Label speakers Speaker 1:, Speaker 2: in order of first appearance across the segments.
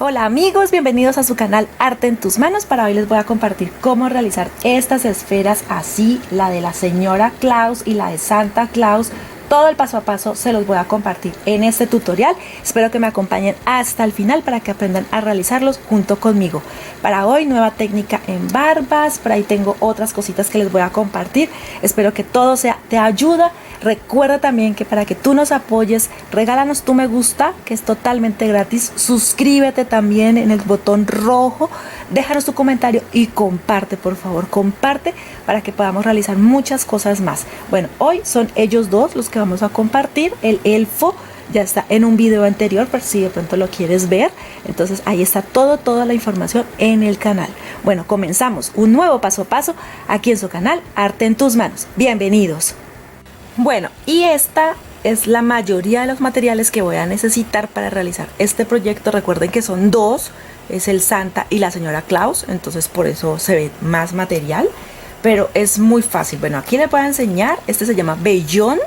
Speaker 1: Hola amigos, bienvenidos a su canal Arte en tus manos. Para hoy les voy a compartir cómo realizar estas esferas así, la de la señora Claus y la de Santa Claus. Todo el paso a paso se los voy a compartir en este tutorial. Espero que me acompañen hasta el final para que aprendan a realizarlos junto conmigo. Para hoy, nueva técnica en barbas. Por ahí tengo otras cositas que les voy a compartir. Espero que todo sea de ayuda. Recuerda también que para que tú nos apoyes, regálanos tu me gusta, que es totalmente gratis. Suscríbete también en el botón rojo. Déjanos tu comentario y comparte, por favor, comparte para que podamos realizar muchas cosas más. Bueno, hoy son ellos dos los que vamos a compartir. El elfo ya está en un video anterior, por si de pronto lo quieres ver. Entonces ahí está toda la información en el canal. Bueno, comenzamos un nuevo paso a paso aquí en su canal Arte en tus manos. Bienvenidos. Bueno, y esta es la mayoría de los materiales que voy a necesitar para realizar este proyecto. Recuerden que son dos, es el Santa y la señora Claus, entonces por eso se ve más material, pero es muy fácil. Bueno, aquí les voy a enseñar, este se llama vellón,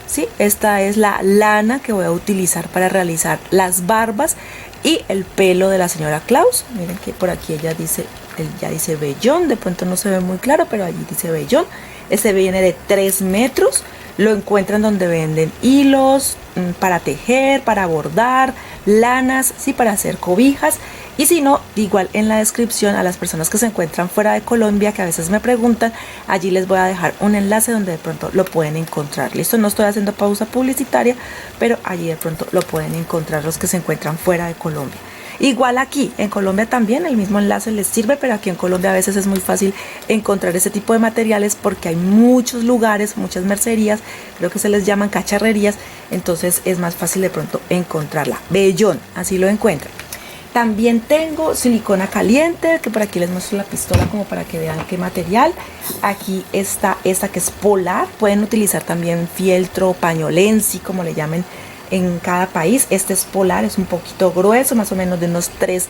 Speaker 1: ¿sí? Esta es la lana que voy a utilizar para realizar las barbas y el pelo de la señora Claus. Miren que por aquí ella dice vellón, de pronto no se ve muy claro, pero allí dice vellón. Este viene de 3 metros. Lo encuentran donde venden hilos para tejer, para bordar, lanas, sí, para hacer cobijas. Y si no, igual en la descripción a las personas que se encuentran fuera de Colombia, que a veces me preguntan, allí les voy a dejar un enlace donde de pronto lo pueden encontrar. Listo, no estoy haciendo pausa publicitaria, pero allí de pronto lo pueden encontrar los que se encuentran fuera de Colombia. Igual aquí en Colombia también el mismo enlace les sirve, pero aquí en Colombia a veces es muy fácil encontrar ese tipo de materiales porque hay muchos lugares, muchas mercerías, creo que se les llaman cacharrerías, entonces es más fácil de pronto encontrarla. Vellón, así lo encuentran. También tengo silicona caliente, que por aquí les muestro la pistola como para que vean qué material. Aquí está esta que es polar, pueden utilizar también fieltro, pañolensi, como le llamen en cada país. Este es polar, es un poquito grueso, más o menos de unos 3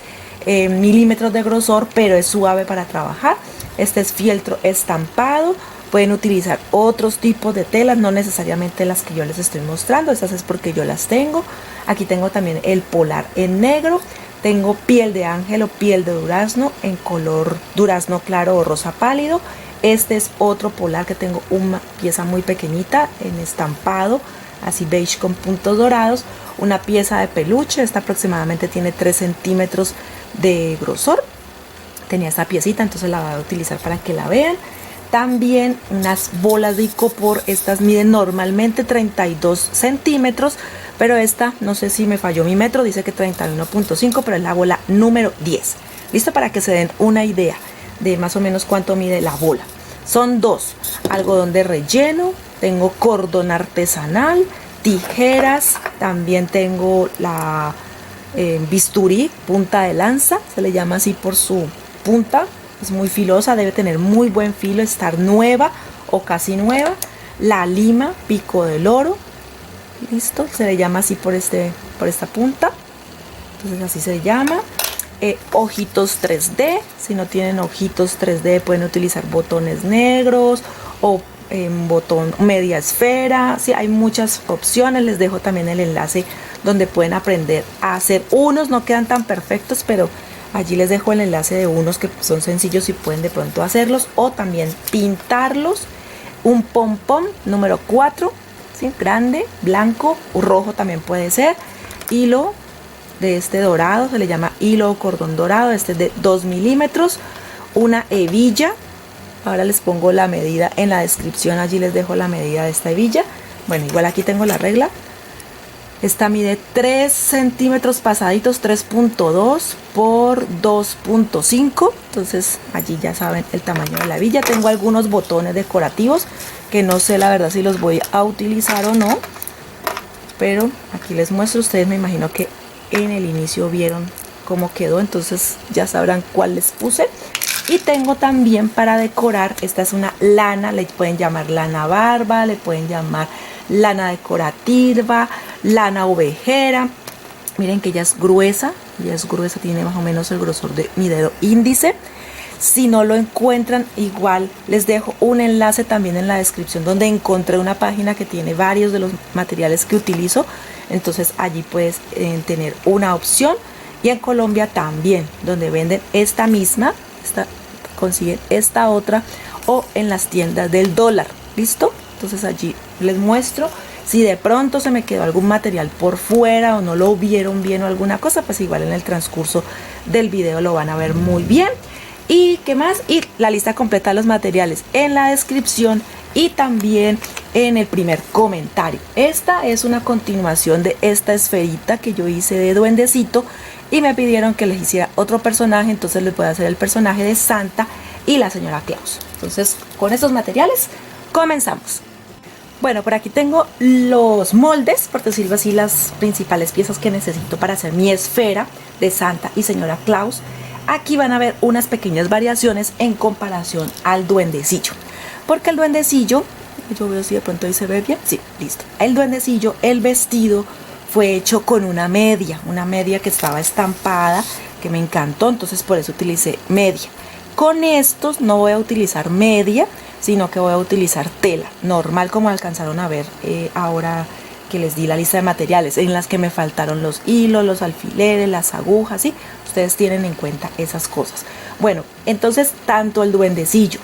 Speaker 1: milímetros de grosor, pero es suave para trabajar. Este es fieltro estampado. Pueden utilizar otros tipos de telas, no necesariamente las que yo les estoy mostrando, estas es porque yo las tengo. Aquí tengo también el polar en negro. Tengo piel de ángel o piel de durazno en color durazno claro o rosa pálido. Este es otro polar que tengo una pieza muy pequeñita en estampado, así beige con puntos dorados. Una pieza de peluche, esta aproximadamente tiene 3 centímetros de grosor. Tenía esta piecita, entonces la voy a utilizar para que la vean. También unas bolas de icopor, estas miden normalmente 32 centímetros, pero esta no sé si me falló mi metro, dice que 31.5, pero es la bola número 10. Listo, para que se den una idea de más o menos cuánto mide la bola. Son dos, algodón de relleno, tengo cordón artesanal, tijeras, también tengo la bisturí, punta de lanza, se le llama así por su punta, es muy filosa, debe tener muy buen filo, estar nueva o casi nueva. La lima, pico del oro, listo, se le llama así por esta punta, entonces así se llama. Ojitos 3D, si no tienen ojitos 3D pueden utilizar botones negros o botón media esfera, sí, hay muchas opciones. Les dejo también el enlace donde pueden aprender a hacer unos, no quedan tan perfectos, pero allí les dejo el enlace de unos que son sencillos y pueden de pronto hacerlos o también pintarlos. Un pompón número 4, ¿sí? Grande, blanco o rojo también puede ser. Hilo de este dorado, se le llama hilo o cordón dorado, este es de 2 milímetros. Una hebilla, ahora les pongo la medida en la descripción, allí les dejo la medida de esta hebilla. Bueno, igual aquí tengo la regla. Esta mide 3 centímetros pasaditos, 3.2 por 2.5. Entonces allí ya saben el tamaño de la hebilla. Tengo algunos botones decorativos que no sé la verdad si los voy a utilizar o no, pero aquí les muestro. Ustedes me imagino que en el inicio vieron cómo quedó, entonces ya sabrán cuál les puse. Y tengo también para decorar, esta es una lana, le pueden llamar lana barba, le pueden llamar lana decorativa, lana ovejera. Miren que ya es gruesa, tiene más o menos el grosor de mi dedo índice. Si no lo encuentran, igual les dejo un enlace también en la descripción donde encontré una página que tiene varios de los materiales que utilizo. Entonces allí puedes tener una opción Y en Colombia también, donde venden esta misma, consiguen esta otra, o en las tiendas del dólar. ¿Listo? Entonces allí les muestro. Si de pronto se me quedó algún material por fuera o no lo vieron bien o alguna cosa, pues igual en el transcurso del video lo van a ver muy bien. ¿Y qué más? Y la lista completa de los materiales en la descripción y también en el primer comentario. Esta es una continuación de esta esferita que yo hice de duendecito y me pidieron que les hiciera otro personaje, entonces les voy a hacer el personaje de Santa y la señora Claus. Entonces, con estos materiales comenzamos. Bueno, por aquí tengo los moldes, por decirlo así, las principales piezas que necesito para hacer mi esfera de Santa y señora Claus. Aquí van a ver unas pequeñas variaciones en comparación al duendecillo, porque el duendecillo, yo veo si de pronto ahí se ve bien, sí, listo. El duendecillo, el vestido fue hecho con una media que estaba estampada, que me encantó, entonces por eso utilicé media. Con estos no voy a utilizar media, sino que voy a utilizar tela normal, como alcanzaron a ver ahora que les di la lista de materiales, en las que me faltaron los hilos, los alfileres, las agujas, ¿sí? Ustedes tienen en cuenta esas cosas. Bueno, entonces tanto el duendecillo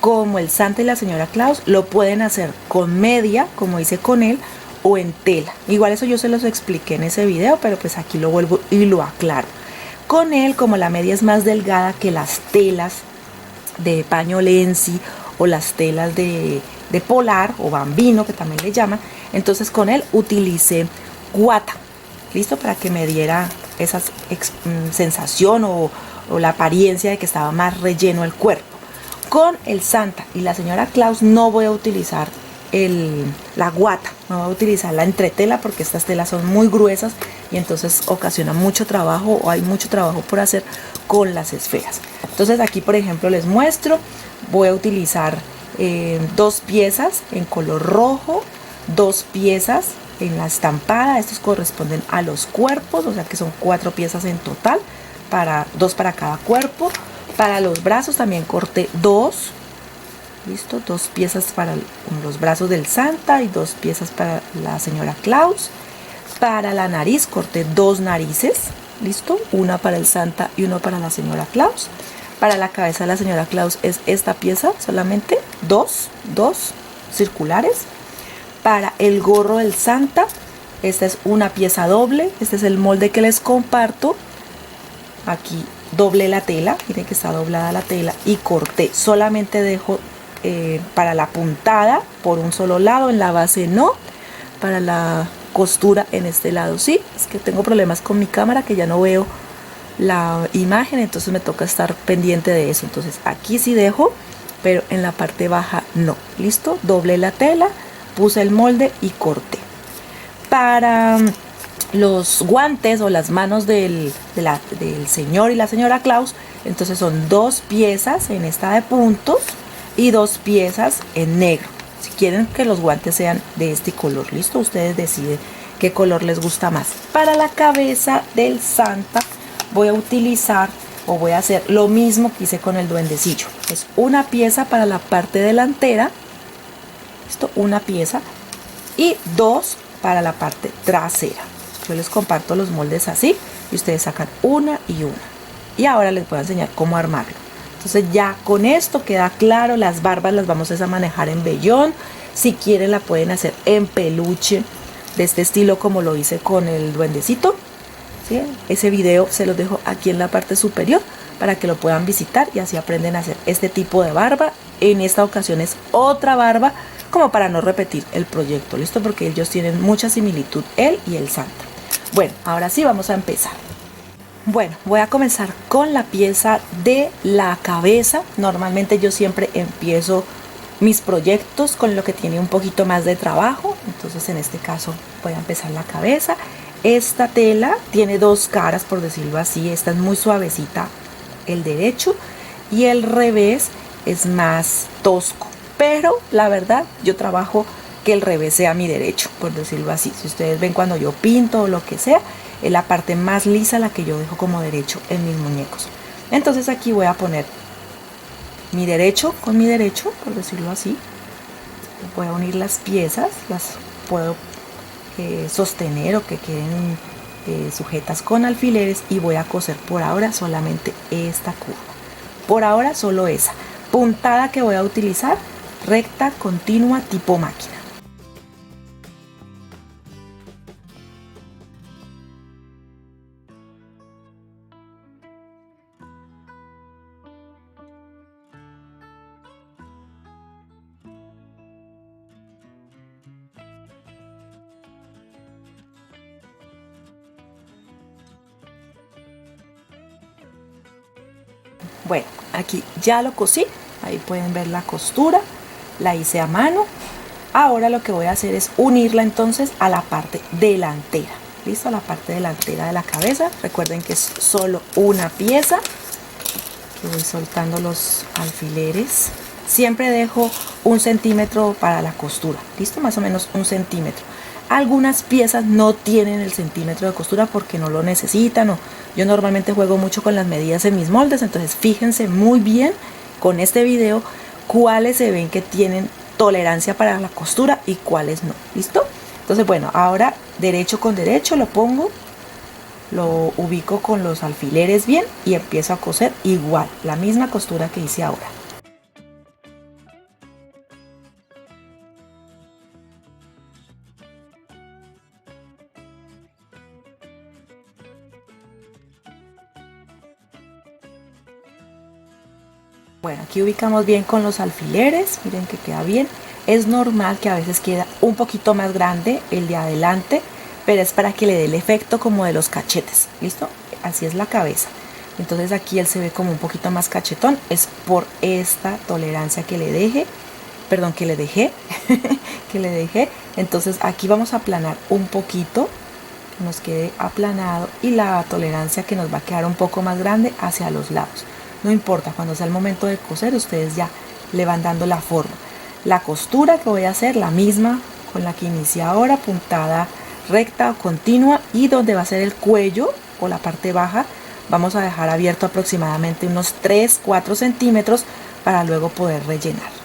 Speaker 1: como el Santa y la señora Claus lo pueden hacer con media, como hice con él, o en tela. Igual eso yo se los expliqué en ese video, pero pues aquí lo vuelvo y lo aclaro. Con él, como la media es más delgada que las telas de paño lenzi o las telas de polar o bambino, que también le llaman, entonces con él utilicé guata, listo, para que me diera esa sensación o la apariencia de que estaba más relleno el cuerpo. Con el Santa y la señora Claus no voy a utilizar la guata, no voy a utilizar la entretela, porque estas telas son muy gruesas y entonces ocasiona mucho trabajo, o hay mucho trabajo por hacer con las esferas. Entonces aquí, por ejemplo, les muestro, voy a utilizar 2 piezas en color rojo, 2 piezas en la estampada. Estos corresponden a los cuerpos, o sea que son 4 piezas en total, 2 para cada cuerpo. Para los brazos también corté 2, listo, 2 piezas para los brazos del Santa y 2 piezas para la señora Claus. Para la nariz corté 2 narices, listo, una para el Santa y una para la señora Claus. Para la cabeza de la señora Claus es esta pieza, solamente 2 circulares. Para el gorro del Santa, esta es una pieza doble. Este es el molde que les comparto. Aquí doblé la tela, miren que está doblada la tela, y corté. Solamente dejo para la puntada por un solo lado, en la base no. Para la costura en este lado sí. Es que tengo problemas con mi cámara, que ya no veo la imagen, entonces me toca estar pendiente de eso. Entonces aquí sí dejo, pero en la parte baja no. Listo, doblé la tela, puse el molde y corté. Para los guantes o las manos del señor y la señora Claus, entonces son 2 piezas en esta de puntos y 2 piezas en negro. Si quieren que los guantes sean de este color, listo, ustedes deciden qué color les gusta más. Para la cabeza del Santa voy a utilizar, o voy a hacer lo mismo que hice con el duendecillo. Es una pieza para la parte delantera, esto, una pieza, y 2 para la parte trasera. Yo les comparto los moldes así y ustedes sacan una y una. Y ahora les voy a enseñar cómo armarlo. Entonces ya con esto queda claro. Las barbas las vamos a manejar en vellón. Si quieren la pueden hacer en peluche de este estilo, como lo hice con el duendecito. ¿Sí? Ese video se los dejo aquí en la parte superior para que lo puedan visitar y así aprenden a hacer este tipo de barba. En esta ocasión es otra barba, como para no repetir el proyecto, listo, porque ellos tienen mucha similitud, él y el Santa. Bueno, ahora sí vamos a empezar. Bueno, voy a comenzar con la pieza de la cabeza. Normalmente yo siempre empiezo mis proyectos con lo que tiene un poquito más de trabajo, entonces en este caso voy a empezar la cabeza. Esta tela tiene 2 caras, por decirlo así. Esta es muy suavecita, el derecho, y el revés es más tosco, pero la verdad yo trabajo que el revés sea mi derecho, por decirlo así. Si ustedes ven cuando yo pinto o lo que sea, es la parte más lisa la que yo dejo como derecho en mis muñecos. Entonces aquí voy a poner mi derecho con mi derecho, por decirlo así. Voy a unir las piezas, las puedo sostener o que queden sujetas con alfileres y voy a coser por ahora solamente esta curva. Por ahora solo esa. Puntada que voy a utilizar, recta, continua, tipo máquina. Bueno, aquí ya lo cosí, ahí pueden ver la costura, la hice a mano. Ahora lo que voy a hacer es unirla entonces a la parte delantera. ¿Listo? La parte delantera de la cabeza. Recuerden que es solo una pieza. Que voy soltando los alfileres. Siempre dejo 1 centímetro para la costura. ¿Listo? Más o menos 1 centímetro. Algunas piezas no tienen el centímetro de costura porque no lo necesitan. Yo normalmente juego mucho con las medidas en mis moldes, entonces fíjense muy bien con este video cuáles se ven que tienen tolerancia para la costura y cuáles no. ¿Listo? Entonces bueno, ahora derecho con derecho lo pongo, lo ubico con los alfileres bien y empiezo a coser igual, la misma costura que hice ahora. Bueno, aquí ubicamos bien con los alfileres, miren que queda bien. Es normal que a veces queda un poquito más grande el de adelante, pero es para que le dé el efecto como de los cachetes, ¿listo? Así es la cabeza. Entonces aquí él se ve como un poquito más cachetón, es por esta tolerancia que le dejé. que le dejé. Entonces aquí vamos a aplanar un poquito, que nos quede aplanado, y la tolerancia que nos va a quedar un poco más grande hacia los lados. No importa, cuando sea el momento de coser ustedes ya le van dando la forma. La costura que voy a hacer, la misma con la que inicié ahora, puntada recta o continua, y donde va a ser el cuello o la parte baja vamos a dejar abierto aproximadamente unos 3-4 centímetros para luego poder rellenar.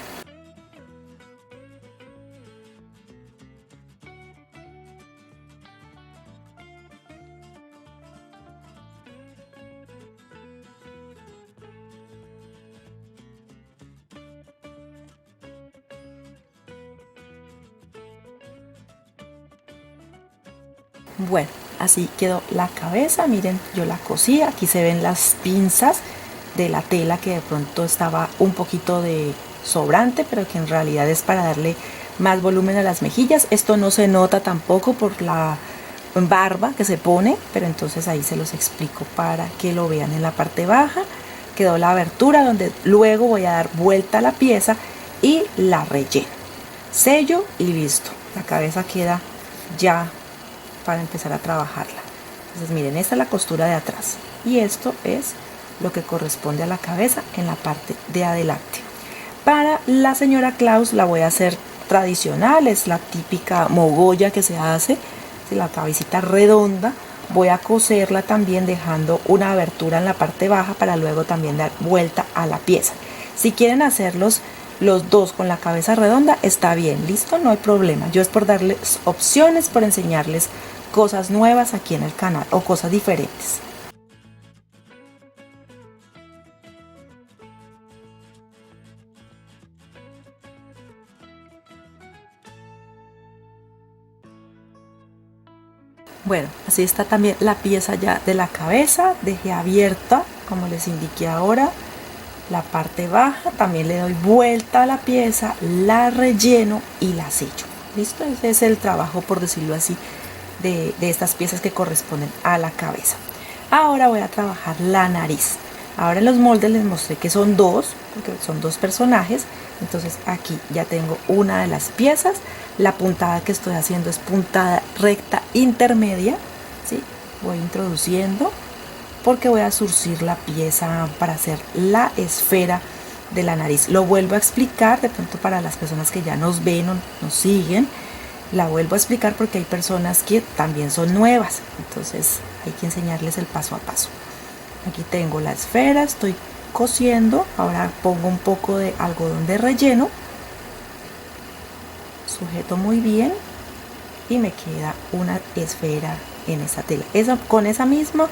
Speaker 1: Bueno, así quedó la cabeza. Miren, yo la cosí. Aquí se ven las pinzas de la tela que de pronto estaba un poquito de sobrante, pero que en realidad es para darle más volumen a las mejillas. Esto no se nota tampoco por la barba que se pone, pero entonces ahí se los explico para que lo vean. En la parte baja quedó la abertura donde luego voy a dar vuelta a la pieza y la relleno. Sello y listo. La cabeza queda ya para empezar a trabajarla. Entonces miren, esta es la costura de atrás y esto es lo que corresponde a la cabeza en la parte de adelante. Para la señora Claus la voy a hacer tradicional, es la típica mogolla que se hace, la cabecita redonda. Voy a coserla también dejando una abertura en la parte baja para luego también dar vuelta a la pieza. Si quieren hacerlos los dos con la cabeza redonda, está bien, listo, no hay problema. Yo es por darles opciones, por enseñarles cosas nuevas aquí en el canal o cosas diferentes. Bueno, así está también la pieza ya de la cabeza. Dejé abierta, como les indiqué ahora, la parte baja. También le doy vuelta a la pieza, la relleno y la sello. ¿Listo? Ese es el trabajo, por decirlo así, de estas piezas que corresponden a la cabeza. Ahora voy a trabajar la nariz. Ahora en los moldes les mostré que son dos, porque son dos personajes. Entonces aquí ya tengo una de las piezas. La puntada que estoy haciendo es puntada recta intermedia, ¿sí? Voy introduciendo porque voy a zurcir la pieza para hacer la esfera de la nariz. Lo vuelvo a explicar de pronto para las personas que ya nos ven o nos siguen. La vuelvo a explicar porque hay personas que también son nuevas, entonces hay que enseñarles el paso a paso. Aquí tengo la esfera, estoy cosiendo. Ahora pongo un poco de algodón de relleno, sujeto muy bien y me queda una esfera en esa tela. Con esa misma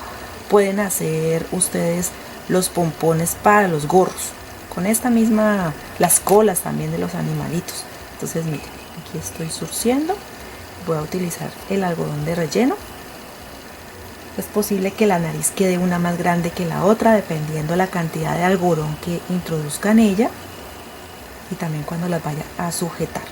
Speaker 1: pueden hacer ustedes los pompones para los gorros. Con esta misma, las colas también de los animalitos. Entonces miren, aquí estoy surciendo. Voy a utilizar el algodón de relleno. Es posible que la nariz quede una más grande que la otra dependiendo la cantidad de algodón que introduzca en ella y también cuando las vaya a sujetar.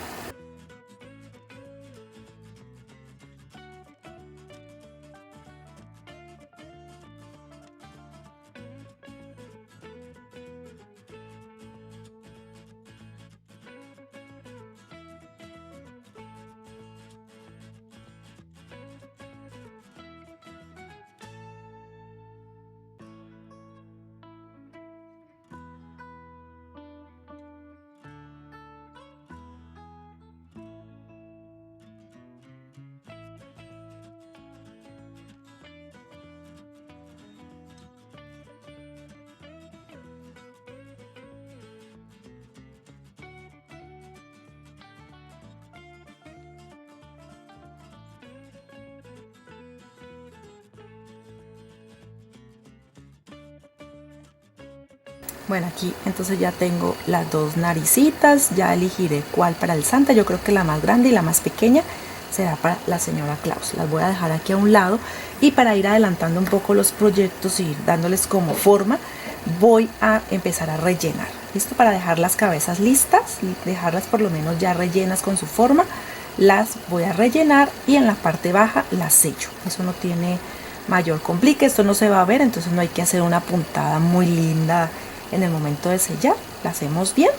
Speaker 1: Bueno, aquí entonces ya tengo las dos naricitas, ya elegiré cuál para el Santa. Yo creo que la más grande y la más pequeña será para la señora Claus. Las voy a dejar aquí a un lado y para ir adelantando un poco los proyectos y ir dándoles como forma, voy a empezar a rellenar. ¿Listo? Para dejar las cabezas listas, dejarlas por lo menos ya rellenas con su forma, las voy a rellenar y en la parte baja las sello. Eso no tiene mayor complique, esto no se va a ver, entonces no hay que hacer una puntada muy linda en el momento de sellar. La hacemos bien,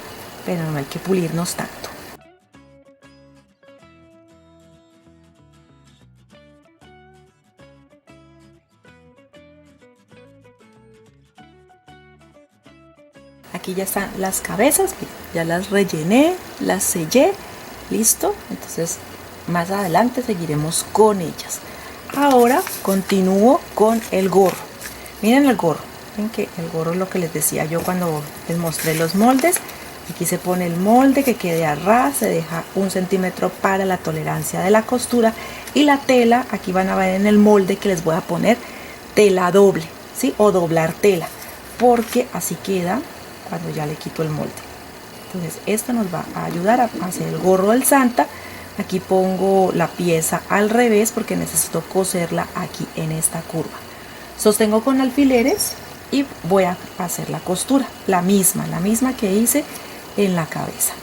Speaker 1: pero no hay que pulirnos tanto. Aquí ya están las cabezas, ya las rellené, las sellé, listo. Entonces más adelante seguiremos con ellas. Ahora continúo con el gorro. Miren el gorro. Ven que el gorro es lo que les decía yo cuando les mostré los moldes. Aquí se pone el molde que quede a ras, se deja 1 centímetro para la tolerancia de la costura y la tela, aquí van a ver en el molde que les voy a poner tela doble, ¿sí? O doblar tela, porque así queda cuando ya le quito el molde. Entonces esto nos va a ayudar a hacer el gorro del Santa. Aquí pongo la pieza al revés porque necesito coserla aquí en esta curva. Sostengo con alfileres y voy a hacer la costura, la misma que hice en la cabeza.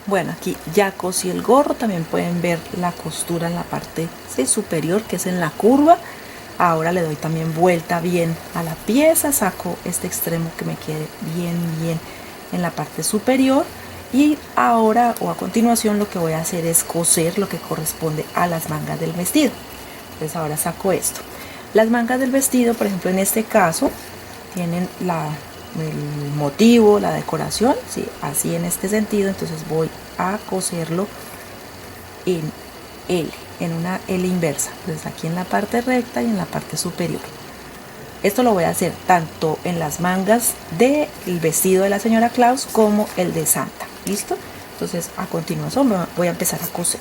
Speaker 1: Bueno, aquí ya cosí el gorro, también pueden ver la costura en la parte superior, que es en la curva. Ahora le doy también vuelta bien a la pieza, saco este extremo que me quede bien en la parte superior. Y ahora o a continuación lo que voy a hacer es coser lo que corresponde a las mangas del vestido. Entonces ahora saco esto. Las mangas del vestido, por ejemplo, en este caso, tienen el motivo, la decoración, ¿sí? Así en este sentido. Entonces voy a coserlo en L, en una L inversa, entonces aquí en la parte recta y en la parte superior. Esto lo voy a hacer tanto en las mangas del vestido de la señora Claus como el de Santa. ¿Listo? Entonces a continuación voy a empezar a coser.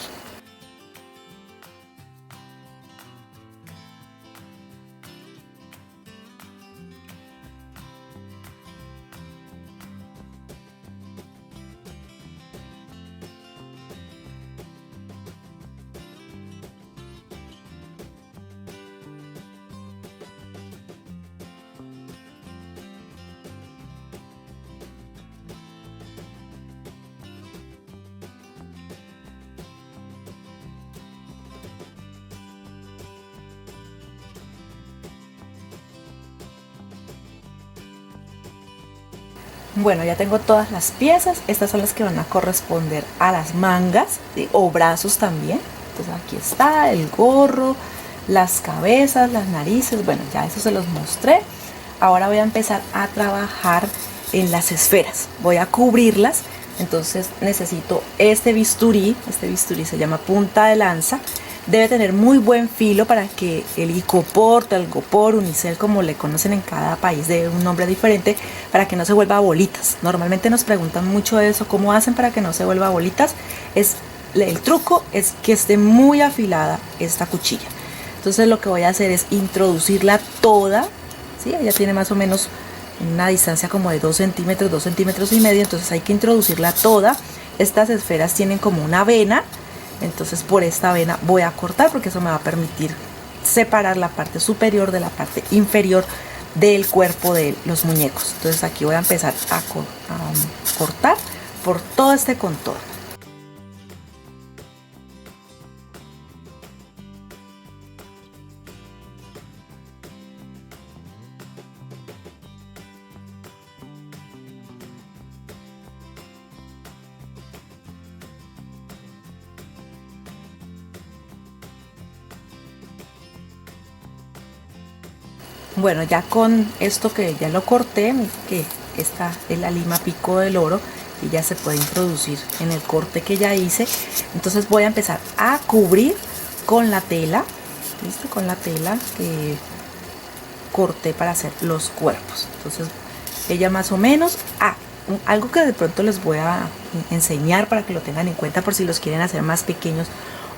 Speaker 1: Bueno, ya tengo todas las piezas. Estas son las que van a corresponder a las mangas, ¿sí? O brazos también. Entonces aquí está el gorro, las cabezas, las narices. Bueno, ya eso se los mostré. Ahora voy a empezar a trabajar en las esferas. Voy a cubrirlas. Entonces necesito este bisturí se llama punta de lanza. Debe tener muy buen filo para que el icopor, telgopor, unicel, como le conocen en cada país de un nombre diferente, para que no se vuelva bolitas. Normalmente nos preguntan mucho eso, ¿cómo hacen para que no se vuelva bolitas? El truco es que esté muy afilada esta cuchilla. Entonces lo que voy a hacer es introducirla toda, ¿sí? Ella tiene más o menos una distancia como de 2 centímetros, 2 centímetros y medio, entonces hay que introducirla toda. Estas esferas tienen como una vena, entonces por esta vena voy a cortar porque eso me va a permitir separar la parte superior de la parte inferior del cuerpo de los muñecos. Entonces aquí voy a empezar a cortar por todo este contorno. Bueno, ya con esto que ya lo corté, que esta es la lima pico del oro y ya se puede introducir en el corte que ya hice. Entonces voy a empezar a cubrir con la tela, ¿listo? Con la tela que corté para hacer los cuerpos. Entonces ella más o menos, algo que de pronto les voy a enseñar para que lo tengan en cuenta por si los quieren hacer más pequeños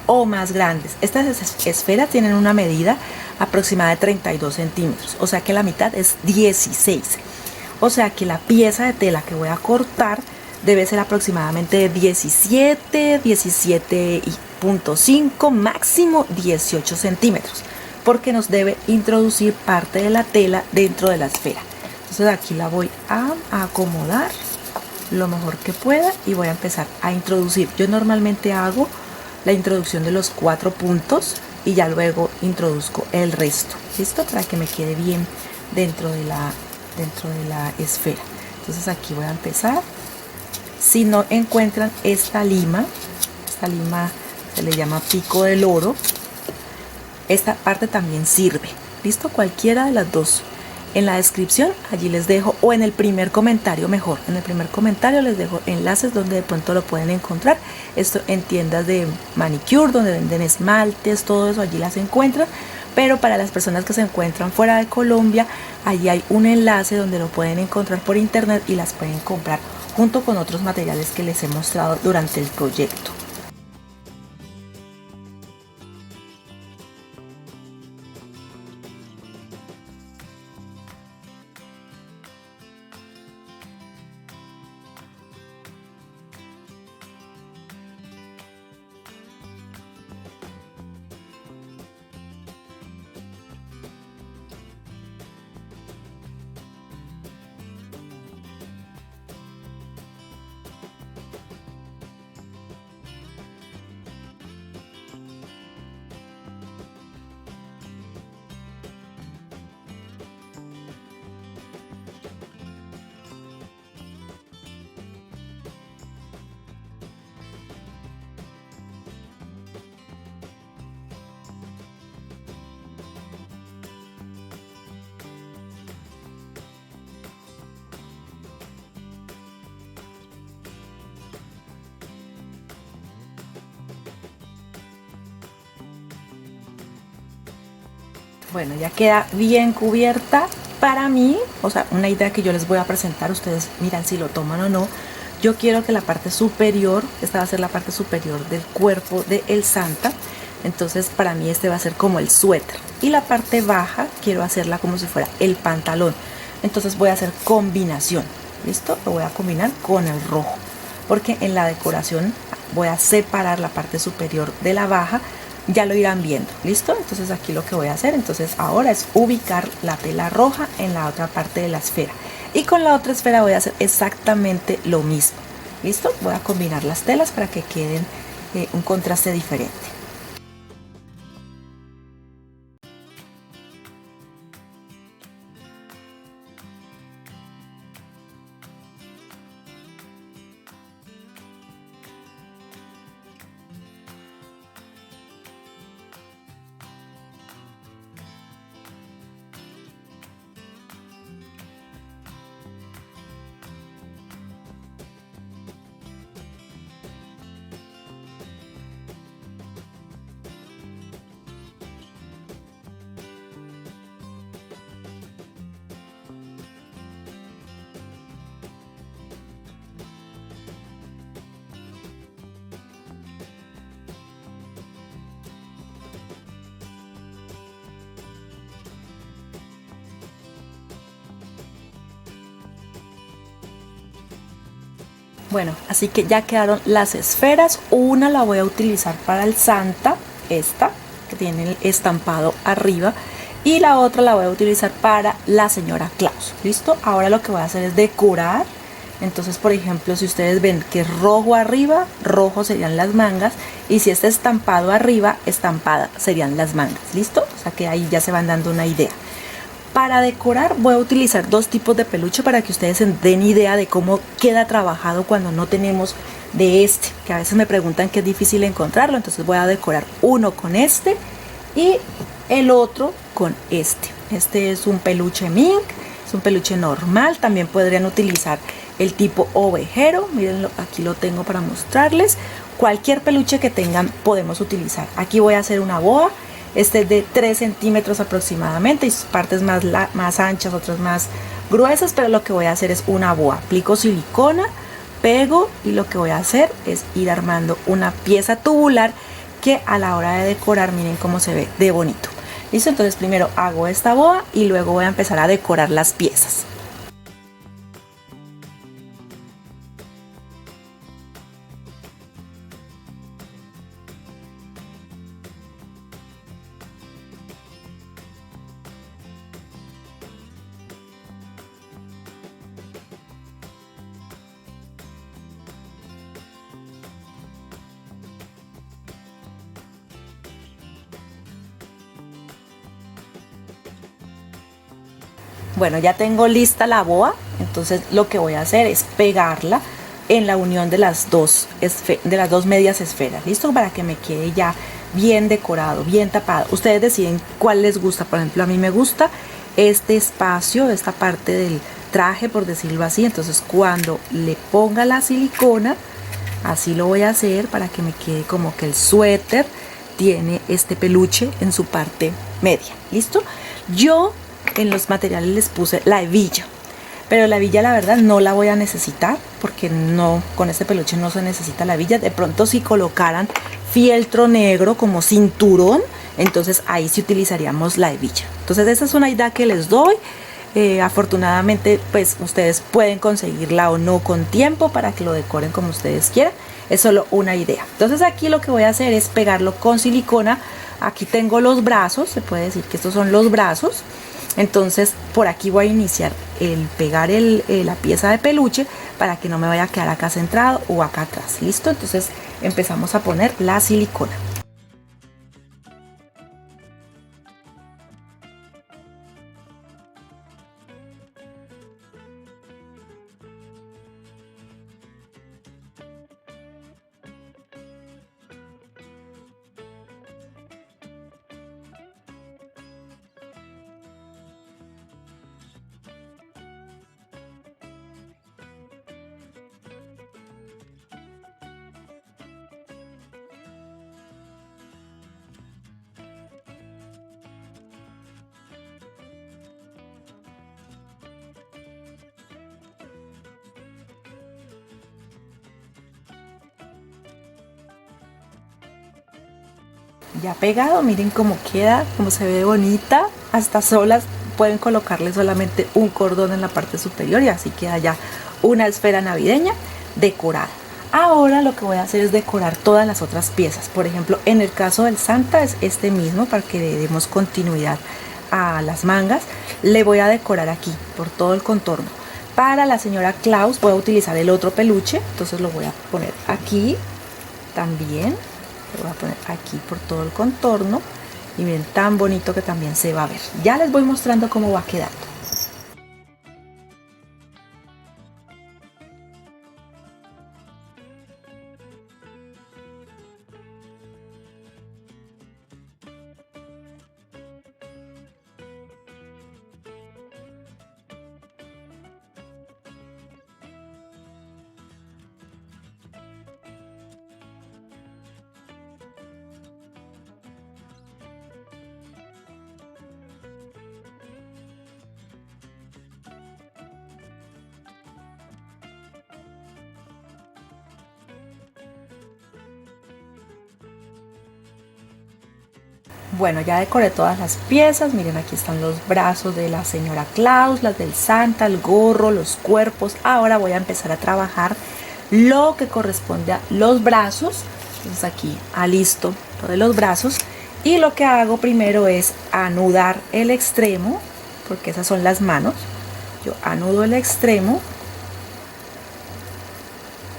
Speaker 1: o más grandes. Estas esferas tienen una medida aproximada de 32 centímetros, o sea que la mitad es 16. O sea que la pieza de tela que voy a cortar debe ser aproximadamente de 17, 17.5, máximo 18 centímetros, porque nos debe introducir parte de la tela dentro de la esfera. Entonces aquí la voy a acomodar lo mejor que pueda y voy a empezar a introducir. Yo normalmente hago la introducción de los 4 puntos y ya luego introduzco el resto, listo, para que me quede bien dentro de la esfera. Entonces aquí voy a empezar. Si no encuentran esta lima se le llama pico del oro, esta parte también sirve, listo, cualquiera de las dos. En la descripción allí les dejo, o en el primer comentario mejor, en el primer comentario les dejo enlaces donde de pronto lo pueden encontrar. Esto en tiendas de manicure, donde venden esmaltes, todo eso allí las encuentran. Pero para las personas que se encuentran fuera de Colombia, allí hay un enlace donde lo pueden encontrar por internet y las pueden comprar junto con otros materiales que les he mostrado durante el proyecto. Bueno, ya queda bien cubierta. Para mí, o sea, una idea que yo les voy a presentar, ustedes miran si lo toman o no. Yo quiero que la parte superior, esta va a ser la parte superior del cuerpo de el Santa. Entonces para mí este va a ser como el suéter. Y la parte baja quiero hacerla como si fuera el pantalón. Entonces voy a hacer combinación. ¿Listo? Lo voy a combinar con el rojo. Porque en la decoración voy a separar la parte superior de la baja. Ya lo irán viendo, ¿listo? Entonces aquí lo que voy a hacer, entonces ahora es ubicar la tela roja en la otra parte de la esfera. Y con la otra esfera voy a hacer exactamente lo mismo, ¿listo? Voy a combinar las telas para que queden un contraste diferente. Bueno, así que ya quedaron las esferas. Una la voy a utilizar para el Santa, esta que tiene el estampado arriba, y la otra la voy a utilizar para la señora Claus. ¿Listo? Ahora lo que voy a hacer es decorar. Entonces, por ejemplo, si ustedes ven que es rojo arriba, rojo serían las mangas, y si está estampado arriba, estampada serían las mangas. ¿Listo? O sea que ahí ya se van dando una idea. Para decorar voy a utilizar dos tipos de peluche para que ustedes se den idea de cómo queda trabajado cuando no tenemos de este, que a veces me preguntan que es difícil encontrarlo. Entonces voy a decorar uno con este y el otro con este. Este es un peluche mink, es un peluche normal. También podrían utilizar el tipo ovejero. Miren, aquí lo tengo para mostrarles. Cualquier peluche que tengan podemos utilizar. Aquí voy a hacer una boa. Este es de 3 centímetros aproximadamente y sus partes más anchas, otras más gruesas, pero lo que voy a hacer es una boa. Aplico silicona, pego y lo que voy a hacer es ir armando una pieza tubular que a la hora de decorar, miren cómo se ve de bonito. ¿Listo? Entonces primero hago esta boa y luego voy a empezar a decorar las piezas. Bueno, ya tengo lista la boa, entonces lo que voy a hacer es pegarla en la unión de las dos medias esferas. ¿Listo? Para que me quede ya bien decorado, bien tapado. Ustedes deciden cuál les gusta. Por ejemplo, a mí me gusta este espacio, esta parte del traje, por decirlo así. Entonces cuando le ponga la silicona, así lo voy a hacer para que me quede como que el suéter tiene este peluche en su parte media. ¿Listo? Yo en los materiales les puse la hebilla, pero la hebilla la verdad no la voy a necesitar porque no, con este peluche no se necesita la hebilla. De pronto si colocaran fieltro negro como cinturón, entonces ahí sí utilizaríamos la hebilla. Entonces esa es una idea que les doy. Afortunadamente pues ustedes pueden conseguirla o no con tiempo para que lo decoren como ustedes quieran. Es solo una idea. Entonces aquí lo que voy a hacer es pegarlo con silicona. Aquí tengo los brazos, se puede decir que estos son los brazos. Entonces por aquí voy a iniciar el pegar la pieza de peluche para que no me vaya a quedar acá centrado o acá atrás. ¿Listo? Entonces empezamos a poner la silicona. Ya pegado, miren cómo queda, cómo se ve bonita. Hasta solas pueden colocarle solamente un cordón en la parte superior y así queda ya una esfera navideña decorada. Ahora lo que voy a hacer es decorar todas las otras piezas. Por ejemplo, en el caso del Santa es este mismo, para que le demos continuidad a las mangas. Le voy a decorar aquí por todo el contorno. Para la señora Claus voy a utilizar el otro peluche, entonces lo voy a poner aquí también. Lo voy a poner aquí por todo el contorno y miren tan bonito que también se va a ver. Ya les voy mostrando cómo va quedando. Bueno, ya decoré todas las piezas. Miren, aquí están los brazos de la señora Claus, las del Santa, el gorro, los cuerpos. Ahora voy a empezar a trabajar lo que corresponde a los brazos. Entonces aquí alisto lo de los brazos y lo que hago primero es anudar el extremo, porque esas son las manos. Yo anudo el extremo,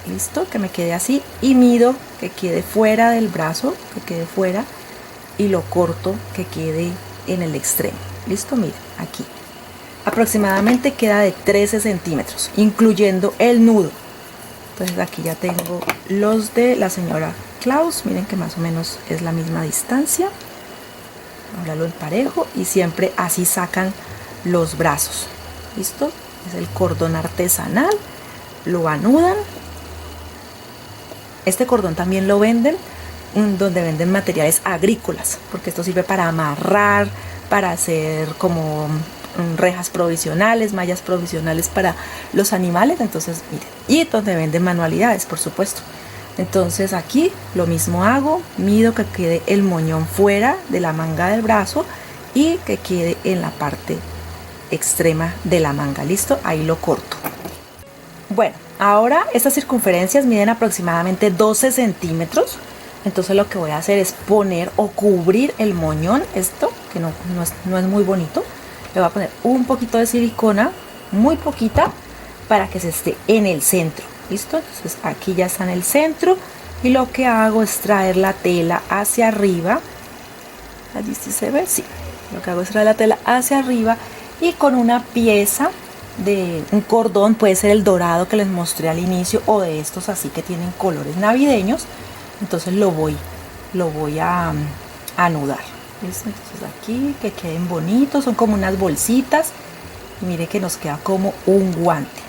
Speaker 1: listo, que me quede así, y mido que quede fuera del brazo, que quede fuera, y lo corto que quede en el extremo. Listo, miren, aquí aproximadamente queda de 13 centímetros, incluyendo el nudo. Entonces aquí ya tengo los de la señora Claus, miren que más o menos es la misma distancia. Ahora lo emparejo y siempre así sacan los brazos. ¿Listo? Es el cordón artesanal, lo anudan. Este cordón también lo venden donde venden materiales agrícolas, porque esto sirve para amarrar, para hacer como rejas provisionales, mallas provisionales para los animales. Entonces miren, y donde venden manualidades, por supuesto. Entonces aquí lo mismo hago, mido que quede el moñón fuera de la manga del brazo y que quede en la parte extrema de la manga. Listo, ahí lo corto. Bueno, ahora estas circunferencias miden aproximadamente 12 centímetros. Entonces lo que voy a hacer es poner o cubrir el moñón, esto que no es muy bonito. Le voy a poner un poquito de silicona, muy poquita, para que se esté en el centro. ¿Listo? Entonces aquí ya está en el centro y lo que hago es traer la tela hacia arriba. Allí sí se ve, sí. Lo que hago es traer la tela hacia arriba y con una pieza de un cordón, puede ser el dorado que les mostré al inicio o de estos así que tienen colores navideños. Entonces lo voy a anudar. ¿Listo? Entonces aquí que queden bonitos, son como unas bolsitas y mire que nos queda como un guante.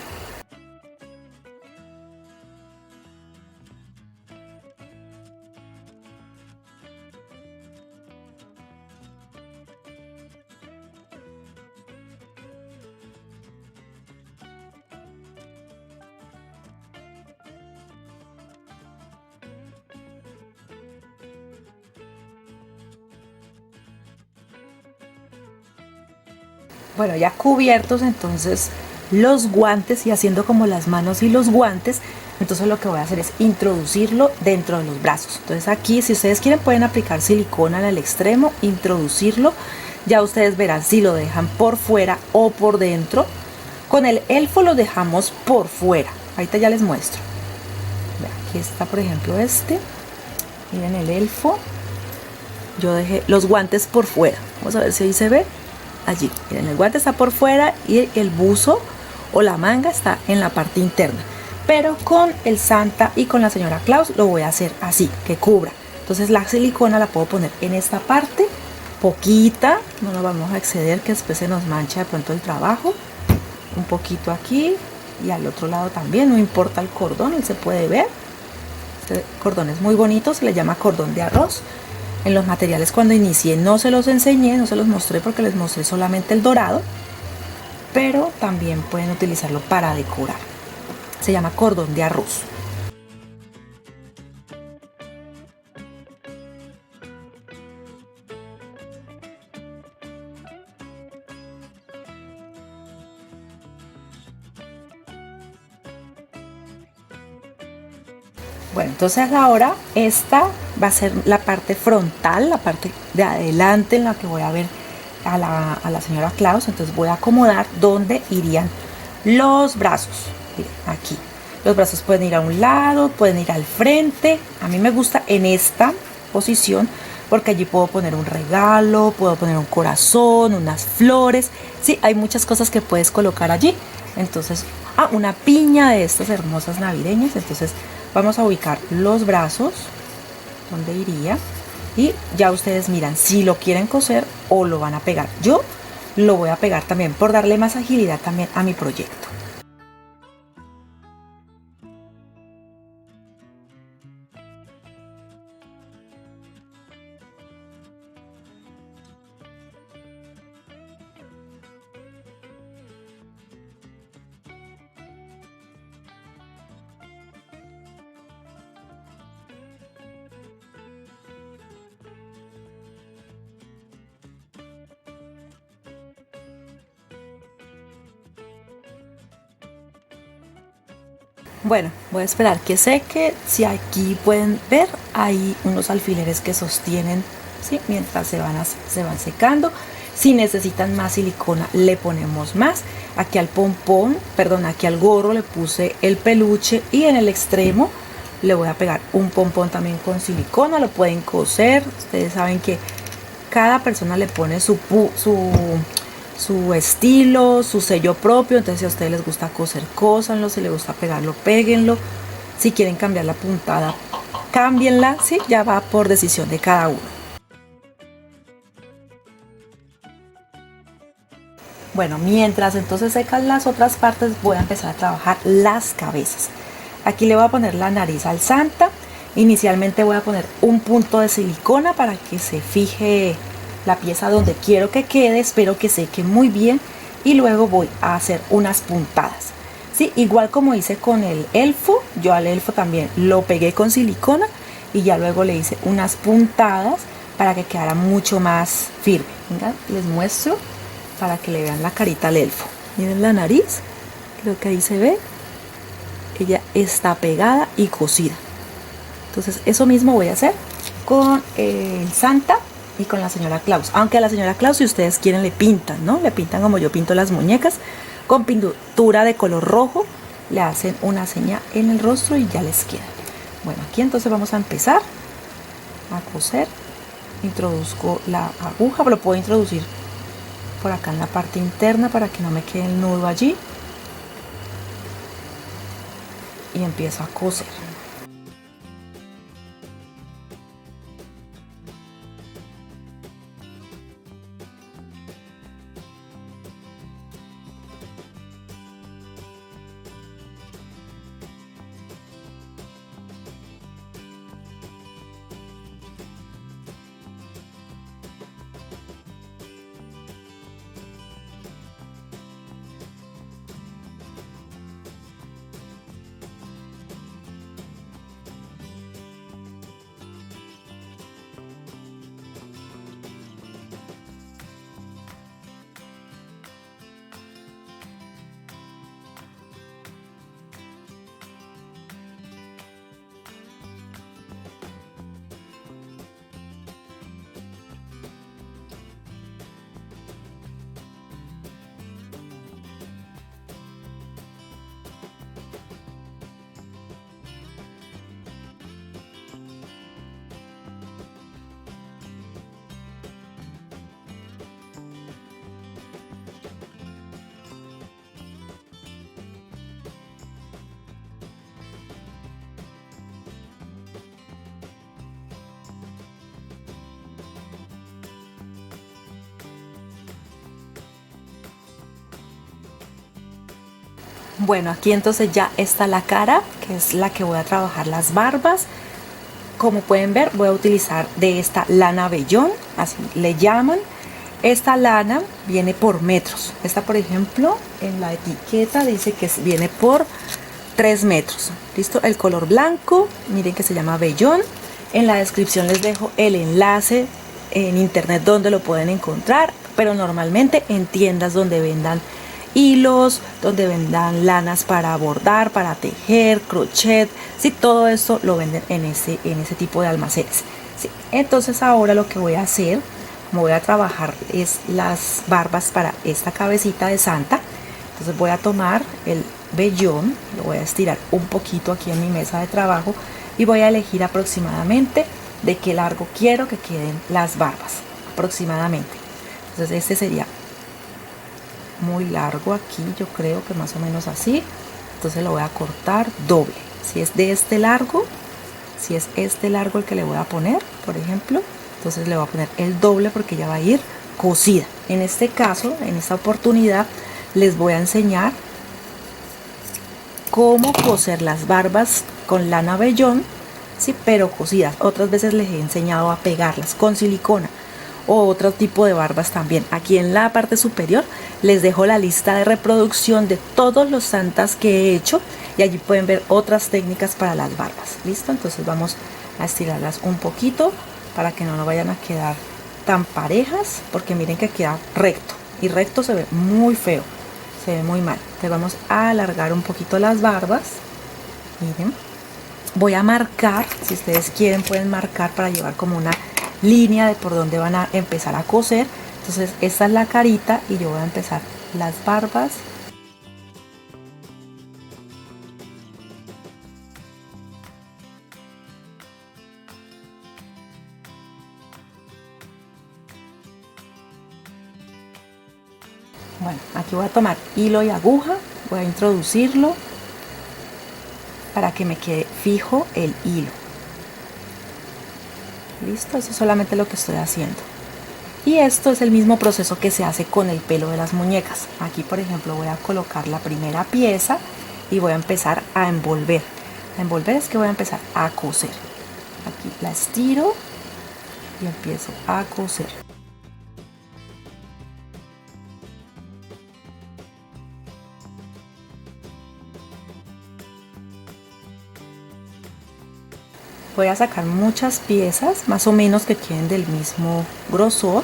Speaker 1: Bueno, ya cubiertos entonces los guantes y haciendo como las manos y los guantes, entonces lo que voy a hacer es introducirlo dentro de los brazos. Entonces aquí, si ustedes quieren, pueden aplicar silicona al extremo, introducirlo. Ya ustedes verán si lo dejan por fuera o por dentro. Con el elfo lo dejamos por fuera. Ahorita ya les muestro. Aquí está, por ejemplo, este. Miren el elfo. Yo dejé los guantes por fuera. Vamos a ver si ahí se ve. Allí, miren, el guante está por fuera y el buzo o la manga está en la parte interna. Pero con el Santa y con la señora Claus lo voy a hacer así, que cubra. Entonces la silicona la puedo poner en esta parte, poquita, no nos vamos a exceder que después se nos mancha de pronto el trabajo. Un poquito aquí y al otro lado también, no importa el cordón, él se puede ver. Este cordón es muy bonito, se le llama cordón de arroz. En los materiales cuando inicié no se los enseñé, no se los mostré porque les mostré solamente el dorado, pero también pueden utilizarlo para decorar. Se llama cordón de arroz. Bueno, entonces ahora esta va a ser la parte frontal, la parte de adelante en la que voy a ver a la señora Claus. Entonces voy a acomodar donde irían los brazos. Miren, aquí. Los brazos pueden ir a un lado, pueden ir al frente. A mí me gusta en esta posición porque allí puedo poner un regalo, puedo poner un corazón, unas flores. Sí, hay muchas cosas que puedes colocar allí. Entonces, una piña de estas hermosas navideñas. Entonces vamos a ubicar los brazos donde iría y ya ustedes miran si lo quieren coser o lo van a pegar. Yo lo voy a pegar también por darle más agilidad también a mi proyecto. Bueno, voy a esperar que seque. Si aquí pueden ver, hay unos alfileres que sostienen, ¿sí? Mientras se van secando. Si necesitan más silicona, le ponemos más. Aquí al pompón, perdón, aquí al gorro le puse el peluche y en el extremo le voy a pegar un pompón también con silicona. Lo pueden coser. Ustedes saben que cada persona le pone su estilo, su sello propio. Entonces si a ustedes les gusta coser, cósanlo. Si les gusta pegarlo, péguenlo. Si quieren cambiar la puntada, cámbienla, ¿sí? Ya va por decisión de cada uno. Bueno, mientras entonces secan las otras partes, voy a empezar a trabajar las cabezas. Aquí le voy a poner la nariz al Santa. Inicialmente voy a poner un punto de silicona para que se fije la pieza donde quiero que quede. Espero que seque muy bien y luego voy a hacer unas puntadas. Sí, igual como hice con el elfo, yo al elfo también lo pegué con silicona y ya luego le hice unas puntadas para que quedara mucho más firme. Venga, les muestro para que le vean la carita al elfo. Miren la nariz, creo que ahí se ve. Ella está pegada y cosida. Entonces eso mismo voy a hacer con el Santa y con la señora Claus. Aunque a la señora Claus, si ustedes quieren, le pintan, ¿no? Le pintan como yo pinto las muñecas, con pintura de color rojo. Le hacen una seña en el rostro y ya les queda. Bueno, aquí entonces vamos a empezar a coser. Introduzco la aguja, lo puedo introducir por acá en la parte interna para que no me quede el nudo allí. Y empiezo a coser. Bueno, aquí entonces ya está la cara, que es la que voy a trabajar las barbas. Como pueden ver, voy a utilizar de esta lana vellón, así le llaman. Esta lana viene por metros. Esta, por ejemplo, en la etiqueta dice que viene por 3 metros. ¿Listo? El color blanco, miren que se llama vellón. En la descripción les dejo el enlace en internet donde lo pueden encontrar, pero normalmente en tiendas donde vendan hilos, donde vendan lanas para bordar, para tejer, crochet, sí, todo esto lo venden en ese tipo de almacenes. Sí. Entonces ahora lo que voy a hacer, como voy a trabajar es las barbas para esta cabecita de Santa. Entonces voy a tomar el vellón, lo voy a estirar un poquito aquí en mi mesa de trabajo y voy a elegir aproximadamente de qué largo quiero que queden las barbas, aproximadamente. Entonces este sería muy largo aquí, yo creo que más o menos así. Entonces lo voy a cortar doble. Si es de este largo, si es este largo el que le voy a poner, por ejemplo, entonces le voy a poner el doble porque ya va a ir cosida. En este caso, en esta oportunidad, les voy a enseñar cómo coser las barbas con lana vellón, sí, pero cosidas. Otras veces les he enseñado a pegarlas con silicona o otro tipo de barbas también. Aquí en la parte superior les dejo la lista de reproducción de todos los santas que he hecho y allí pueden ver otras técnicas para las barbas. ¿Listo? Entonces vamos a estirarlas un poquito para que no nos vayan a quedar tan parejas, porque miren que queda recto y recto se ve muy feo, se ve muy mal. Entonces vamos a alargar un poquito las barbas Miren, voy a marcar, si ustedes quieren pueden marcar para llevar como una línea de por dónde van a empezar a coser. Entonces esta es la carita y yo voy a empezar las barbas. Bueno, aquí voy a tomar hilo y aguja, voy a introducirlo para que me quede fijo el hilo. Listo, eso es solamente lo que estoy haciendo. Y esto es el mismo proceso que se hace con el pelo de las muñecas. Aquí, por ejemplo, voy a colocar la primera pieza y voy a empezar a envolver. A envolver es que voy a empezar a coser. Aquí la estiro y empiezo a coser. Voy a sacar muchas piezas, más o menos que queden del mismo grosor.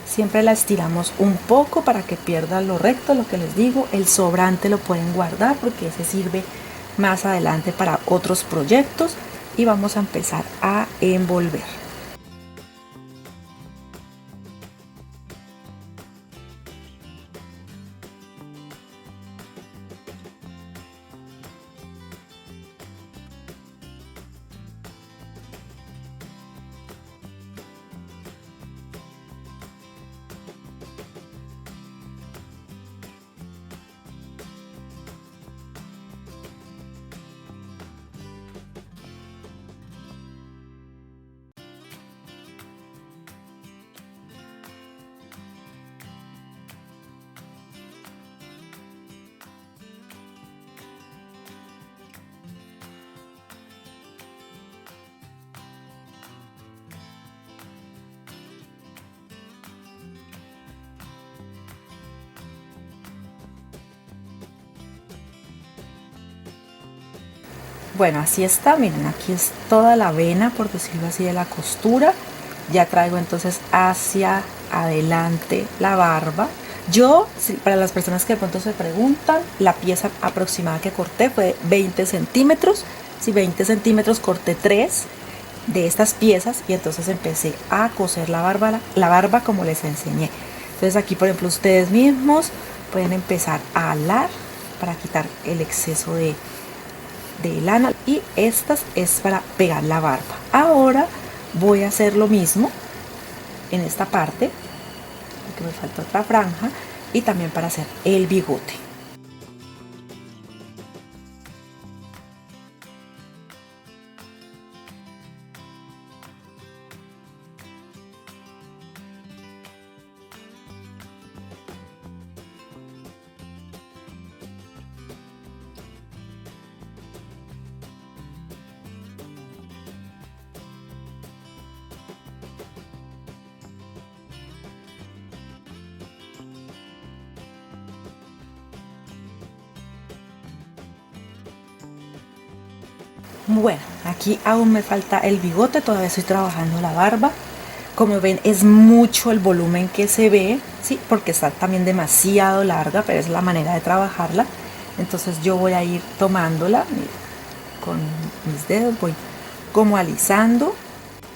Speaker 1: Siempre la estiramos un poco para que pierda lo recto, lo que les digo. El sobrante lo pueden guardar porque ese sirve más adelante para otros proyectos. Y vamos a empezar a envolver. Bueno, así está, miren, aquí es toda la vena, por decirlo así, de la costura. Ya traigo entonces hacia adelante la barba. Yo, para las personas que de pronto se preguntan, la pieza aproximada que corté fue de 20 centímetros. Si 20 centímetros corté 3 de estas piezas y entonces empecé a coser la barba como les enseñé. Entonces aquí, por ejemplo, ustedes mismos pueden empezar a alar para quitar el exceso de lana, y estas es para pegar la barba. Ahora voy a hacer lo mismo en esta parte, porque me falta otra franja, y también para hacer el bigote. Bueno, aquí aún me falta el bigote, todavía estoy trabajando la barba. Como ven, es mucho el volumen que se ve, sí, porque está también demasiado larga, pero es la manera de trabajarla. Entonces yo voy a ir tomándola con mis dedos, voy como alisando.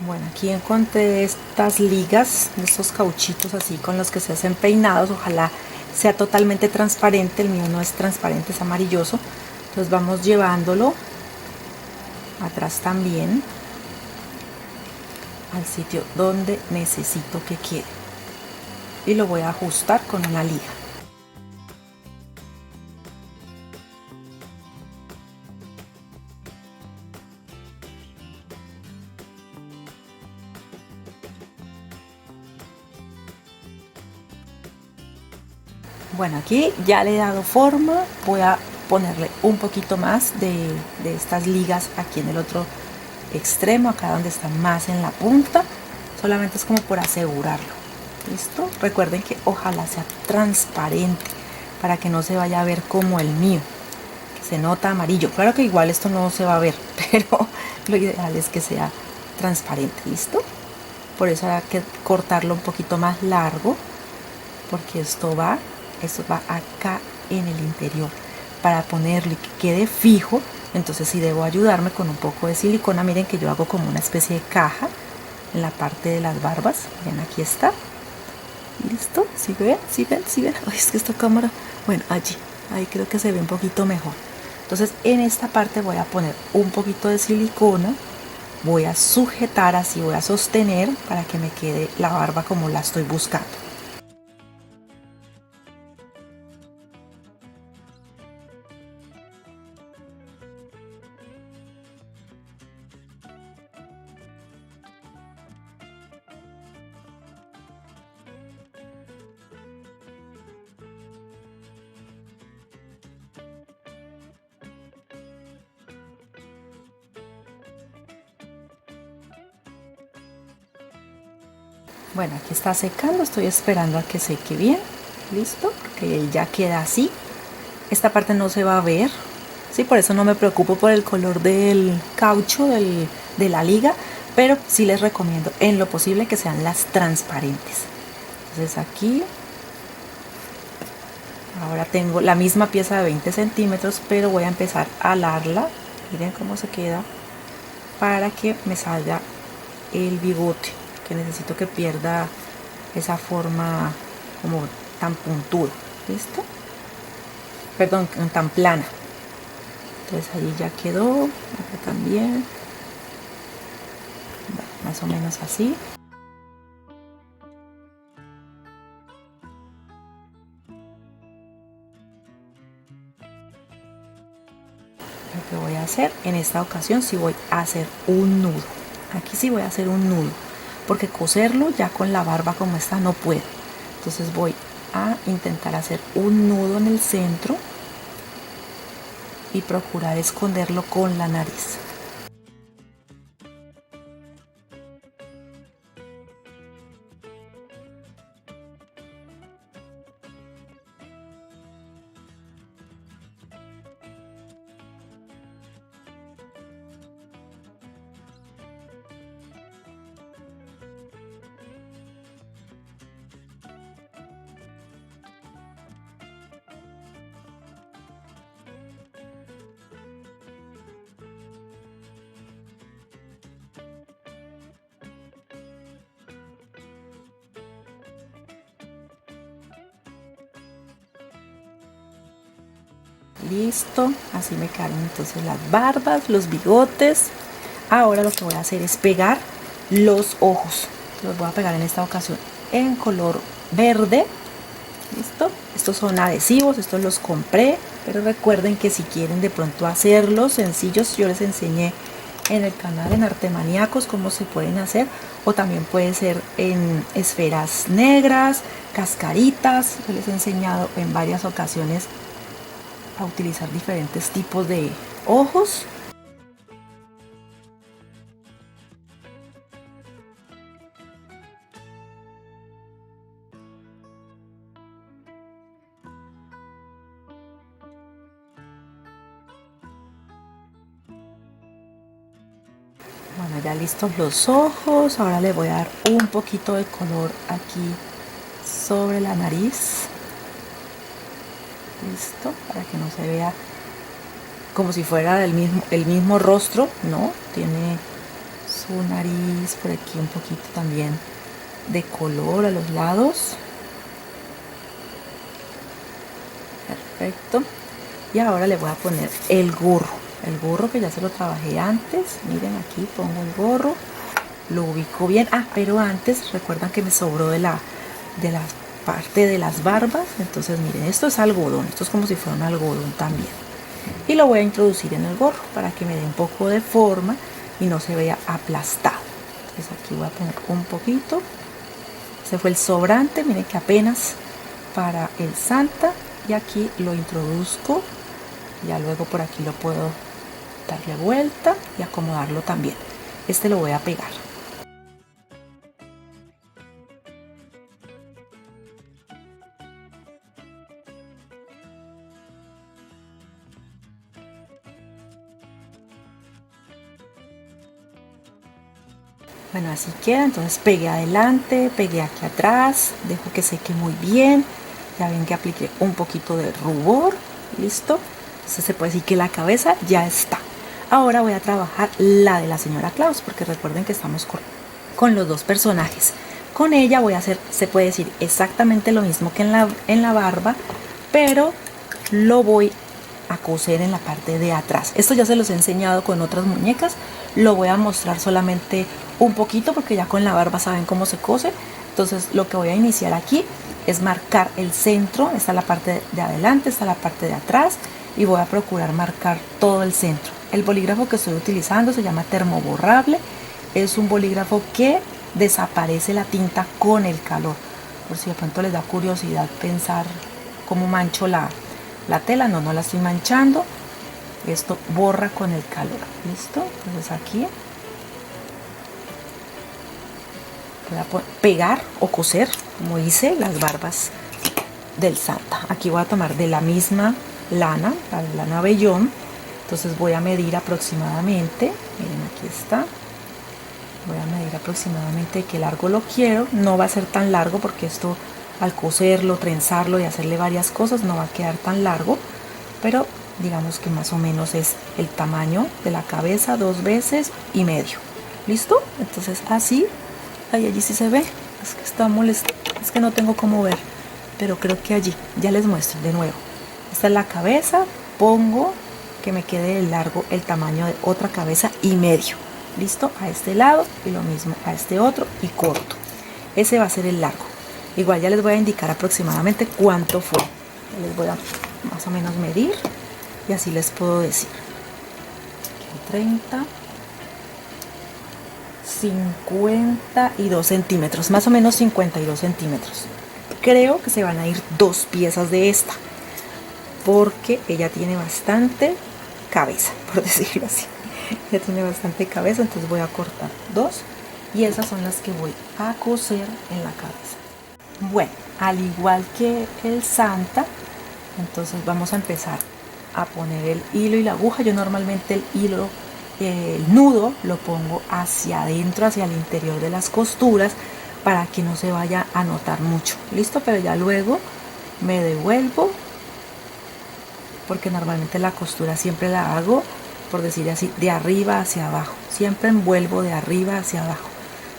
Speaker 1: Bueno, aquí encontré estas ligas, estos cauchitos así con los que se hacen peinados. Ojalá sea totalmente transparente, el mío no es transparente, es amarilloso. Entonces vamos llevándolo atrás también al sitio donde necesito que quede, y lo voy a ajustar con una liga. Bueno, aquí ya le he dado forma, voy a ponerle un poquito más de estas ligas aquí en el otro extremo, acá donde está más en la punta. Solamente es como por asegurarlo. ¿Listo? Recuerden que ojalá sea transparente para que no se vaya a ver como el mío, que se nota amarillo. Claro que igual esto no se va a ver, pero lo ideal es que sea transparente. ¿Listo? por eso hay que cortarlo un poquito más largo, porque esto va acá en el interior. Para ponerlo y que quede fijo, entonces sí debo ayudarme con un poco de silicona. Miren que yo hago como una especie de caja en la parte de las barbas. Miren, aquí está. ¿Listo? ¿Sí ven? ¿Sí ven? ¿Sí ven? Ay, es que esta cámara... Bueno, allí. Ahí creo que se ve un poquito mejor. Entonces en esta parte voy a poner un poquito de silicona. Voy a sujetar así, voy a sostener para que me quede la barba como la estoy buscando. Bueno, aquí está secando, estoy esperando a que seque bien. Listo, porque ya queda así. Esta parte no se va a ver, sí, por eso no me preocupo por el color del caucho de la liga, pero sí les recomiendo en lo posible que sean las transparentes. Entonces aquí ahora tengo la misma pieza de 20 centímetros, pero voy a empezar a alarla. Miren cómo se queda para que me salga el bigote, que necesito que pierda esa forma como tan puntuda. ¿Listo? Perdón, tan plana. Entonces ahí ya quedó, acá también. Bueno, más o menos así. Lo que voy a hacer en esta ocasión, sí voy a hacer un nudo. Aquí sí voy a hacer un nudo, porque coserlo ya con la barba como está no puedo. Entonces voy a intentar hacer un nudo en el centro y procurar esconderlo con la nariz. Listo, así me quedaron entonces las barbas, los bigotes. Ahora lo que voy a hacer es pegar los ojos. Los voy a pegar en esta ocasión en color verde. Listo, estos son adhesivos, estos los compré, pero recuerden que si quieren de pronto hacerlos sencillos, yo les enseñé en el canal en Artemaníacos cómo se pueden hacer, o también puede ser en esferas negras, cascaritas. Yo les he enseñado en varias ocasiones a utilizar diferentes tipos de ojos. Bueno, ya listos los ojos. Ahora le voy a dar un poquito de color aquí sobre la nariz. Listo, para que no se vea como si fuera el mismo rostro, ¿no? Tiene su nariz por aquí un poquito también de color a los lados. Perfecto. Y ahora le voy a poner el gorro que ya se lo trabajé antes. Miren, aquí pongo el gorro, lo ubico bien. Pero antes recuerdan que me sobró de la parte de las barbas. Entonces miren, esto es algodón, esto es como si fuera un algodón también, y lo voy a introducir en el gorro para que me dé un poco de forma y no se vea aplastado. Entonces aquí voy a poner un poquito. Ese fue el sobrante, miren que apenas para el Santa, y aquí lo introduzco. Ya luego por aquí lo puedo darle vuelta y acomodarlo también. Este lo voy a pegar. Bueno, así queda. Entonces pegué adelante, pegué aquí atrás, dejo que seque muy bien. Ya ven que apliqué un poquito de rubor. Listo. Entonces se puede decir que la cabeza ya está. Ahora voy a trabajar la de la señora Claus, porque recuerden que estamos con los dos personajes. Con ella voy a hacer, se puede decir exactamente lo mismo que en la barba, pero lo voy a coser en la parte de atrás. Esto ya se los he enseñado con otras muñecas, lo voy a mostrar solamente un poquito porque ya con la barba saben cómo se cose. Entonces lo que voy a iniciar aquí es marcar el centro. Esta es la parte de adelante, esta es la parte de atrás, y voy a procurar marcar todo el centro. El bolígrafo que estoy utilizando se llama termoborrable. Es un bolígrafo que desaparece la tinta con el calor. Por si de pronto les da curiosidad pensar cómo mancho la tela, no la estoy manchando. Esto borra con el calor. ¿Listo? Entonces aquí voy a pegar o coser, como hice las barbas del Santa. Aquí voy a tomar de la misma lana, la lana vellón. Entonces voy a medir aproximadamente, miren, aquí está. Voy a medir aproximadamente qué largo lo quiero. No va a ser tan largo porque esto al coserlo, trenzarlo y hacerle varias cosas no va a quedar tan largo, pero digamos que más o menos es el tamaño de la cabeza, 2 veces y medio. ¿Listo? Entonces así, allí sí se ve. Es que está molesto, es que no tengo cómo ver, pero creo que allí, ya les muestro de nuevo. Esta es la cabeza, pongo que me quede el largo, el tamaño de otra cabeza y medio. Listo, a este lado y lo mismo a este otro y corto. Ese va a ser el largo. Igual ya les voy a indicar aproximadamente cuánto fue. Les voy a más o menos medir y así les puedo decir. Aquí 30, 52 centímetros, más o menos 52 centímetros. Creo que se van a ir 2 piezas de esta, porque ella tiene bastante cabeza, por decirlo así. Ya tiene bastante cabeza, entonces voy a cortar 2 y esas son las que voy a coser en la cabeza. Bueno, al igual que el Santa, entonces vamos a empezar a poner el hilo y la aguja. Yo normalmente el hilo, el nudo lo pongo hacia adentro, hacia el interior de las costuras, para que no se vaya a notar mucho. Listo, pero ya luego me devuelvo, porque normalmente la costura siempre la hago, por decir así, de arriba hacia abajo. Siempre envuelvo de arriba hacia abajo.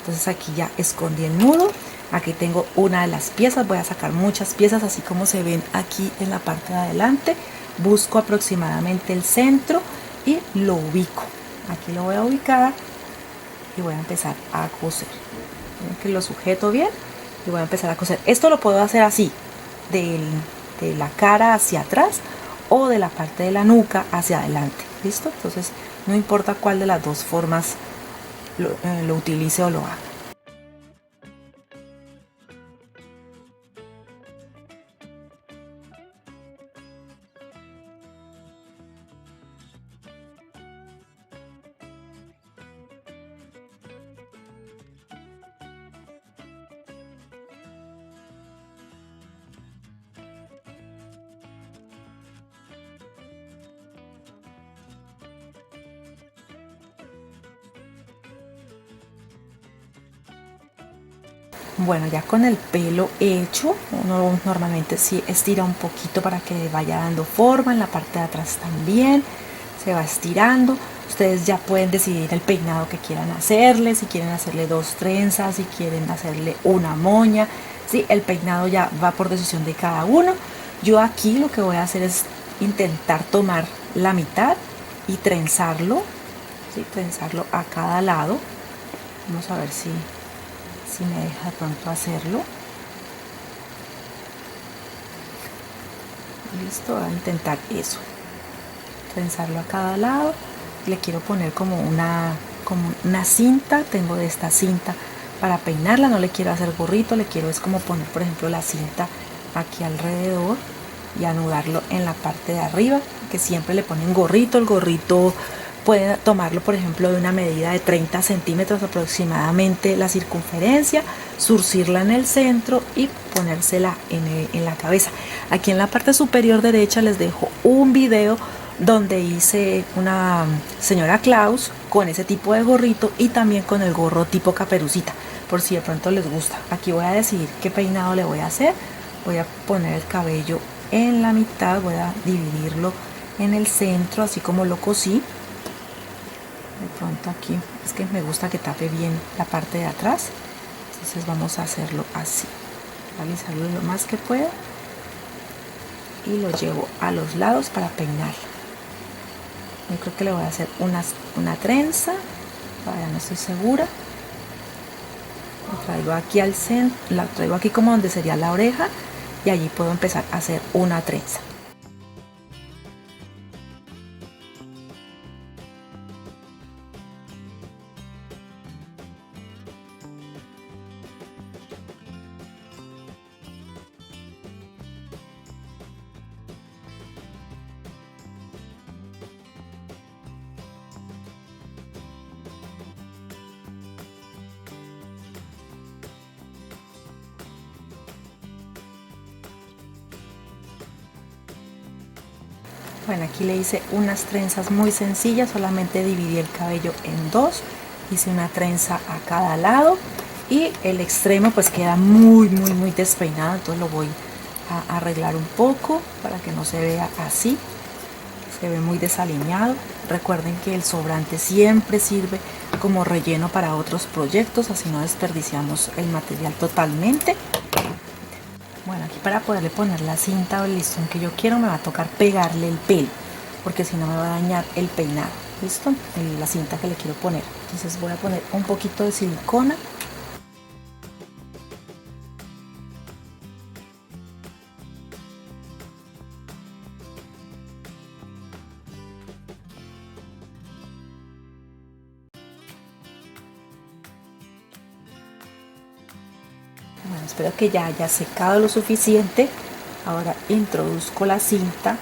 Speaker 1: Entonces aquí ya escondí el nudo. Aquí tengo una de las piezas. Voy a sacar muchas piezas, así como se ven aquí en la parte de adelante. Busco aproximadamente el centro y lo ubico. Aquí lo voy a ubicar y voy a empezar a coser. Miren que lo sujeto bien y voy a empezar a coser. Esto lo puedo hacer así, de la cara hacia atrás o de la parte de la nuca hacia adelante. ¿Listo? Entonces no importa cuál de las dos formas lo utilice o lo haga. Bueno, ya con el pelo hecho, uno normalmente sí estira un poquito para que vaya dando forma. En la parte de atrás también se va estirando. Ustedes ya pueden decidir el peinado que quieran hacerle, si quieren hacerle 2 trenzas, si quieren hacerle una moña. Sí, el peinado ya va por decisión de cada uno. Yo aquí lo que voy a hacer es intentar tomar la mitad y trenzarlo, ¿sí? Trenzarlo a cada lado. Vamos a ver si me deja pronto hacerlo. Listo, voy a intentar eso, trenzarlo a cada lado. Le quiero poner como una cinta. Tengo de esta cinta para peinarla, no le quiero hacer gorrito, le quiero es como poner, por ejemplo, la cinta aquí alrededor y anudarlo en la parte de arriba, que siempre le ponen gorrito. El gorrito pueden tomarlo, por ejemplo, de una medida de 30 centímetros aproximadamente la circunferencia, zurcirla en el centro y ponérsela en la cabeza. Aquí en la parte superior derecha les dejo un video donde hice una señora Claus con ese tipo de gorrito y también con el gorro tipo caperucita, por si de pronto les gusta. Aquí voy a decidir qué peinado le voy a hacer. Voy a poner el cabello en la mitad, voy a dividirlo en el centro, así como lo cosí. De pronto aquí, es que me gusta que tape bien la parte de atrás, entonces vamos a hacerlo así, alisarlo lo más que pueda y lo llevo a los lados para peinar. Yo creo que le voy a hacer una trenza, todavía no estoy segura. Lo traigo aquí al centro, la traigo aquí como donde sería la oreja y allí puedo empezar a hacer una trenza. Bueno, aquí le hice unas trenzas muy sencillas, solamente dividí el cabello en dos, hice una trenza a cada lado y el extremo pues queda muy despeinado, entonces lo voy a arreglar un poco para que no se vea así, se ve muy desalineado. Recuerden que el sobrante siempre sirve como relleno para otros proyectos, así no desperdiciamos el material totalmente. Bueno, aquí para poderle poner la cinta o el listón que yo quiero me va a tocar pegarle el pelo, porque si no me va a dañar el peinado. ¿Listo? La cinta que le quiero poner. Entonces voy a poner un poquito de silicona. Bueno, espero que ya haya secado lo suficiente. Ahora introduzco la cinta.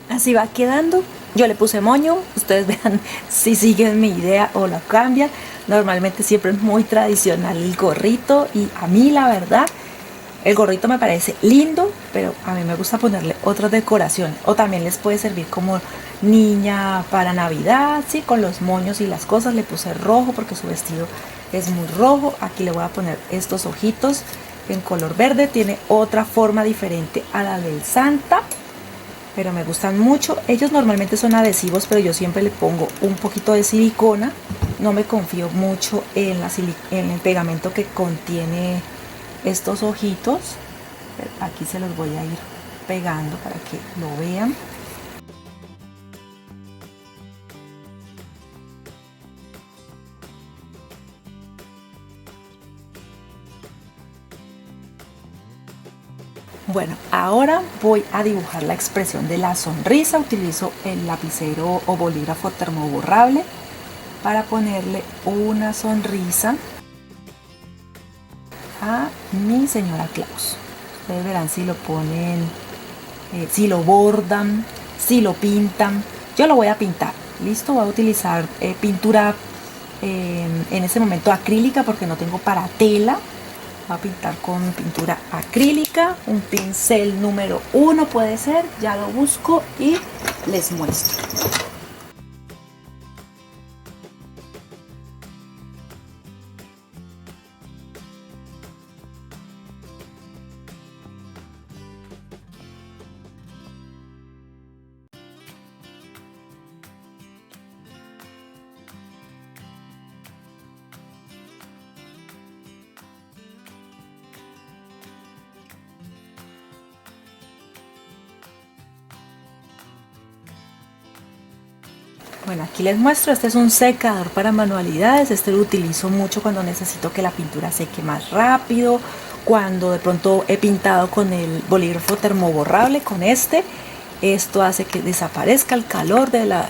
Speaker 1: Así va quedando. Yo le puse moño, ustedes vean si siguen mi idea o lo cambian. Normalmente siempre es muy tradicional el gorrito y a mí la verdad el gorrito me parece lindo, pero a mí me gusta ponerle otras decoraciones o también les puede servir como niña para Navidad, sí, con los moños y las cosas. Le puse rojo porque su vestido es muy rojo. Aquí le voy a poner estos ojitos en color verde, tiene otra forma diferente a la del Santa, pero me gustan mucho. Ellos normalmente son adhesivos, pero yo siempre le pongo un poquito de silicona. No me confío mucho en el pegamento que contiene estos ojitos. Aquí se los voy a ir pegando para que lo vean. Bueno, ahora voy a dibujar la expresión de la sonrisa. Utilizo el lapicero o bolígrafo termoborrable para ponerle una sonrisa a mi señora Claus. Ustedes verán si lo ponen, si lo bordan, si lo pintan. Yo lo voy a pintar. Listo, voy a utilizar pintura en ese momento acrílica porque no tengo para tela. Voy a pintar con pintura acrílica, un pincel número 1 puede ser, ya lo busco y les muestro. Bueno, aquí les muestro, este es un secador para manualidades, este lo utilizo mucho cuando necesito que la pintura seque más rápido, cuando de pronto he pintado con el bolígrafo termoborrable, con esto hace que desaparezca el calor de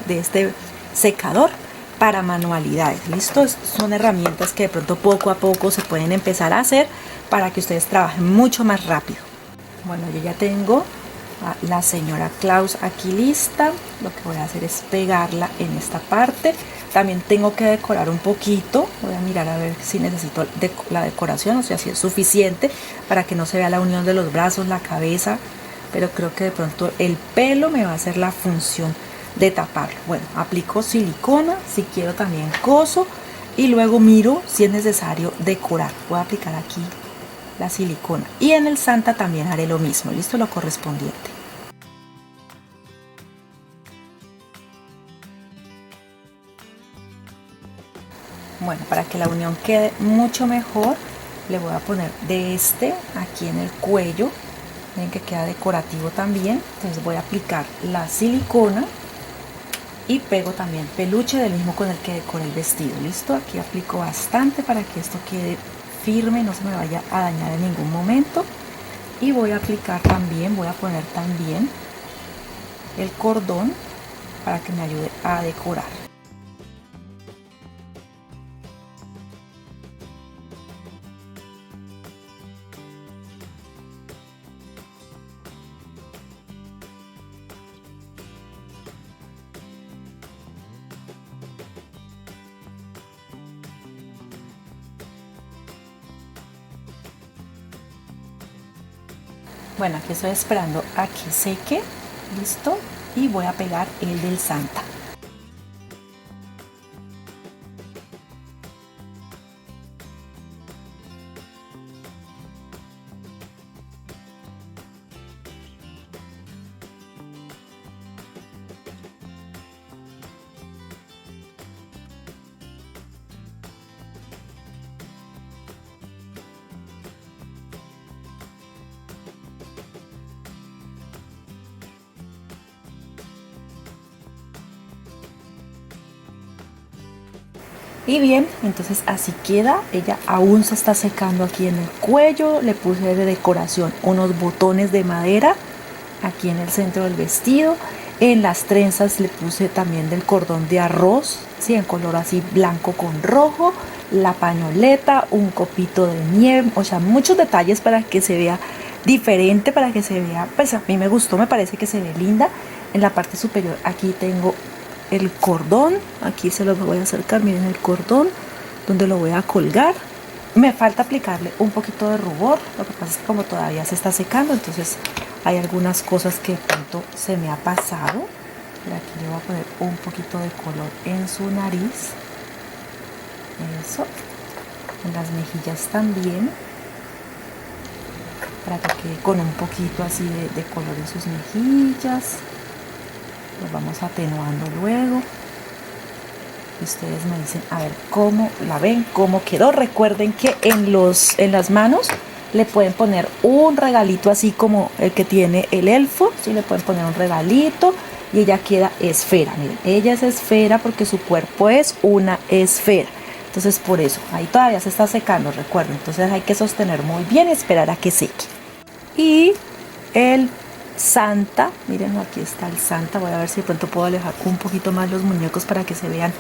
Speaker 1: este secador para manualidades. ¿Listo? Son herramientas que de pronto poco a poco se pueden empezar a hacer para que ustedes trabajen mucho más rápido. Bueno, yo ya tengo a la señora Claus aquí lista. Lo que voy a hacer es pegarla en esta parte. También tengo que decorar un poquito. Voy a mirar a ver si necesito la decoración, o sea, si es suficiente para que no se vea la unión de los brazos, la cabeza. Pero creo que de pronto el pelo me va a hacer la función de taparlo. Bueno, aplico silicona, si quiero también coso, y luego miro si es necesario decorar. Voy a aplicar aquí la silicona y en el Santa también haré lo mismo. Listo, lo correspondiente. Bueno, para que la unión quede mucho mejor, le voy a poner de aquí en el cuello. Ven que queda decorativo también. Entonces voy a aplicar la silicona y pego también peluche del mismo con el que decoré el vestido. Listo, aquí aplico bastante para que esto quede firme, no se me vaya a dañar en ningún momento. Y voy a aplicar también, voy a poner también el cordón para que me ayude a decorar. Bueno, aquí estoy esperando a que seque, listo, y voy a pegar el del Santa. Y bien, entonces así queda. Ella aún se está secando aquí en el cuello. Le puse de decoración unos botones de madera aquí en el centro del vestido. En las trenzas le puse también del cordón de arroz, ¿sí? En color así blanco con rojo. La pañoleta, un copito de nieve, o sea, muchos detalles para que se vea diferente, para que se vea, pues a mí me gustó, me parece que se ve linda. En la parte superior aquí tengo el cordón, aquí se los voy a acercar, miren el cordón donde lo voy a colgar. Me falta aplicarle un poquito de rubor, lo que pasa es que como todavía se está secando, entonces hay algunas cosas que de pronto se me ha pasado. Y aquí le voy a poner un poquito de color en su nariz, eso, en las mejillas también, para que quede con un poquito así de color en sus mejillas. Los vamos atenuando luego. Y ustedes me dicen a ver cómo la ven, cómo quedó. Recuerden que en las manos le pueden poner un regalito así como el que tiene el elfo. Sí, le pueden poner un regalito y ella queda esfera. Miren, ella es esfera porque su cuerpo es una esfera. Entonces por eso, ahí todavía se está secando, recuerden. Entonces hay que sostener muy bien y esperar a que seque. Y el Santa, miren, aquí está el Santa. Voy a ver si de pronto puedo alejar un poquito más los muñecos para que se vean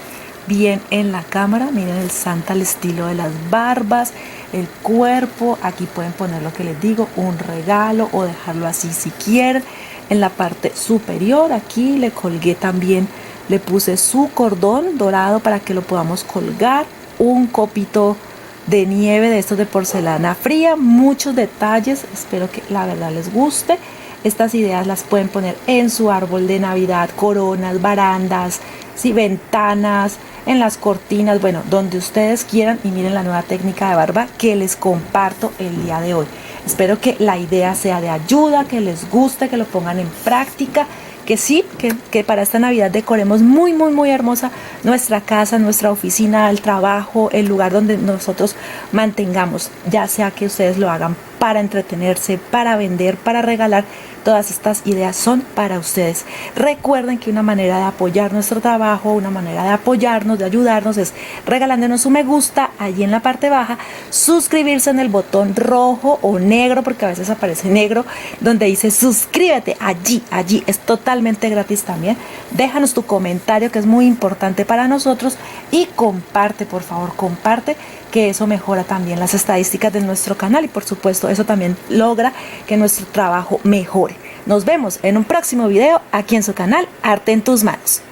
Speaker 1: bien en la cámara. Miren el Santa, el estilo de las barbas, el cuerpo. Aquí pueden poner lo que les digo, un regalo o dejarlo así si quieren. En la parte superior aquí le colgué también, le puse su cordón dorado para que lo podamos colgar, un copito de nieve de estos de porcelana fría, muchos detalles. Espero que la verdad les guste. Estas ideas las pueden poner en su árbol de Navidad, coronas, barandas, ¿sí? Ventanas, en las cortinas, bueno, donde ustedes quieran. Y miren la nueva técnica de barba que les comparto el día de hoy. Espero que la idea sea de ayuda, que les guste, que lo pongan en práctica, que sí, que para esta Navidad decoremos muy, muy, muy hermosa nuestra casa, nuestra oficina, el trabajo, el lugar donde nosotros mantengamos, ya sea que ustedes lo hagan para entretenerse, para vender, para regalar. Todas estas ideas son para ustedes. Recuerden que una manera de apoyar nuestro trabajo, una manera de apoyarnos, de ayudarnos, es regalándonos un me gusta allí en la parte baja, suscribirse en el botón rojo o negro, porque a veces aparece negro, donde dice suscríbete, allí, es totalmente gratis también. Déjanos tu comentario, que es muy importante para nosotros, y comparte, por favor, comparte, que eso mejora también las estadísticas de nuestro canal y por supuesto eso también logra que nuestro trabajo mejore. Nos vemos en un próximo video aquí en su canal Arte en tus Manos.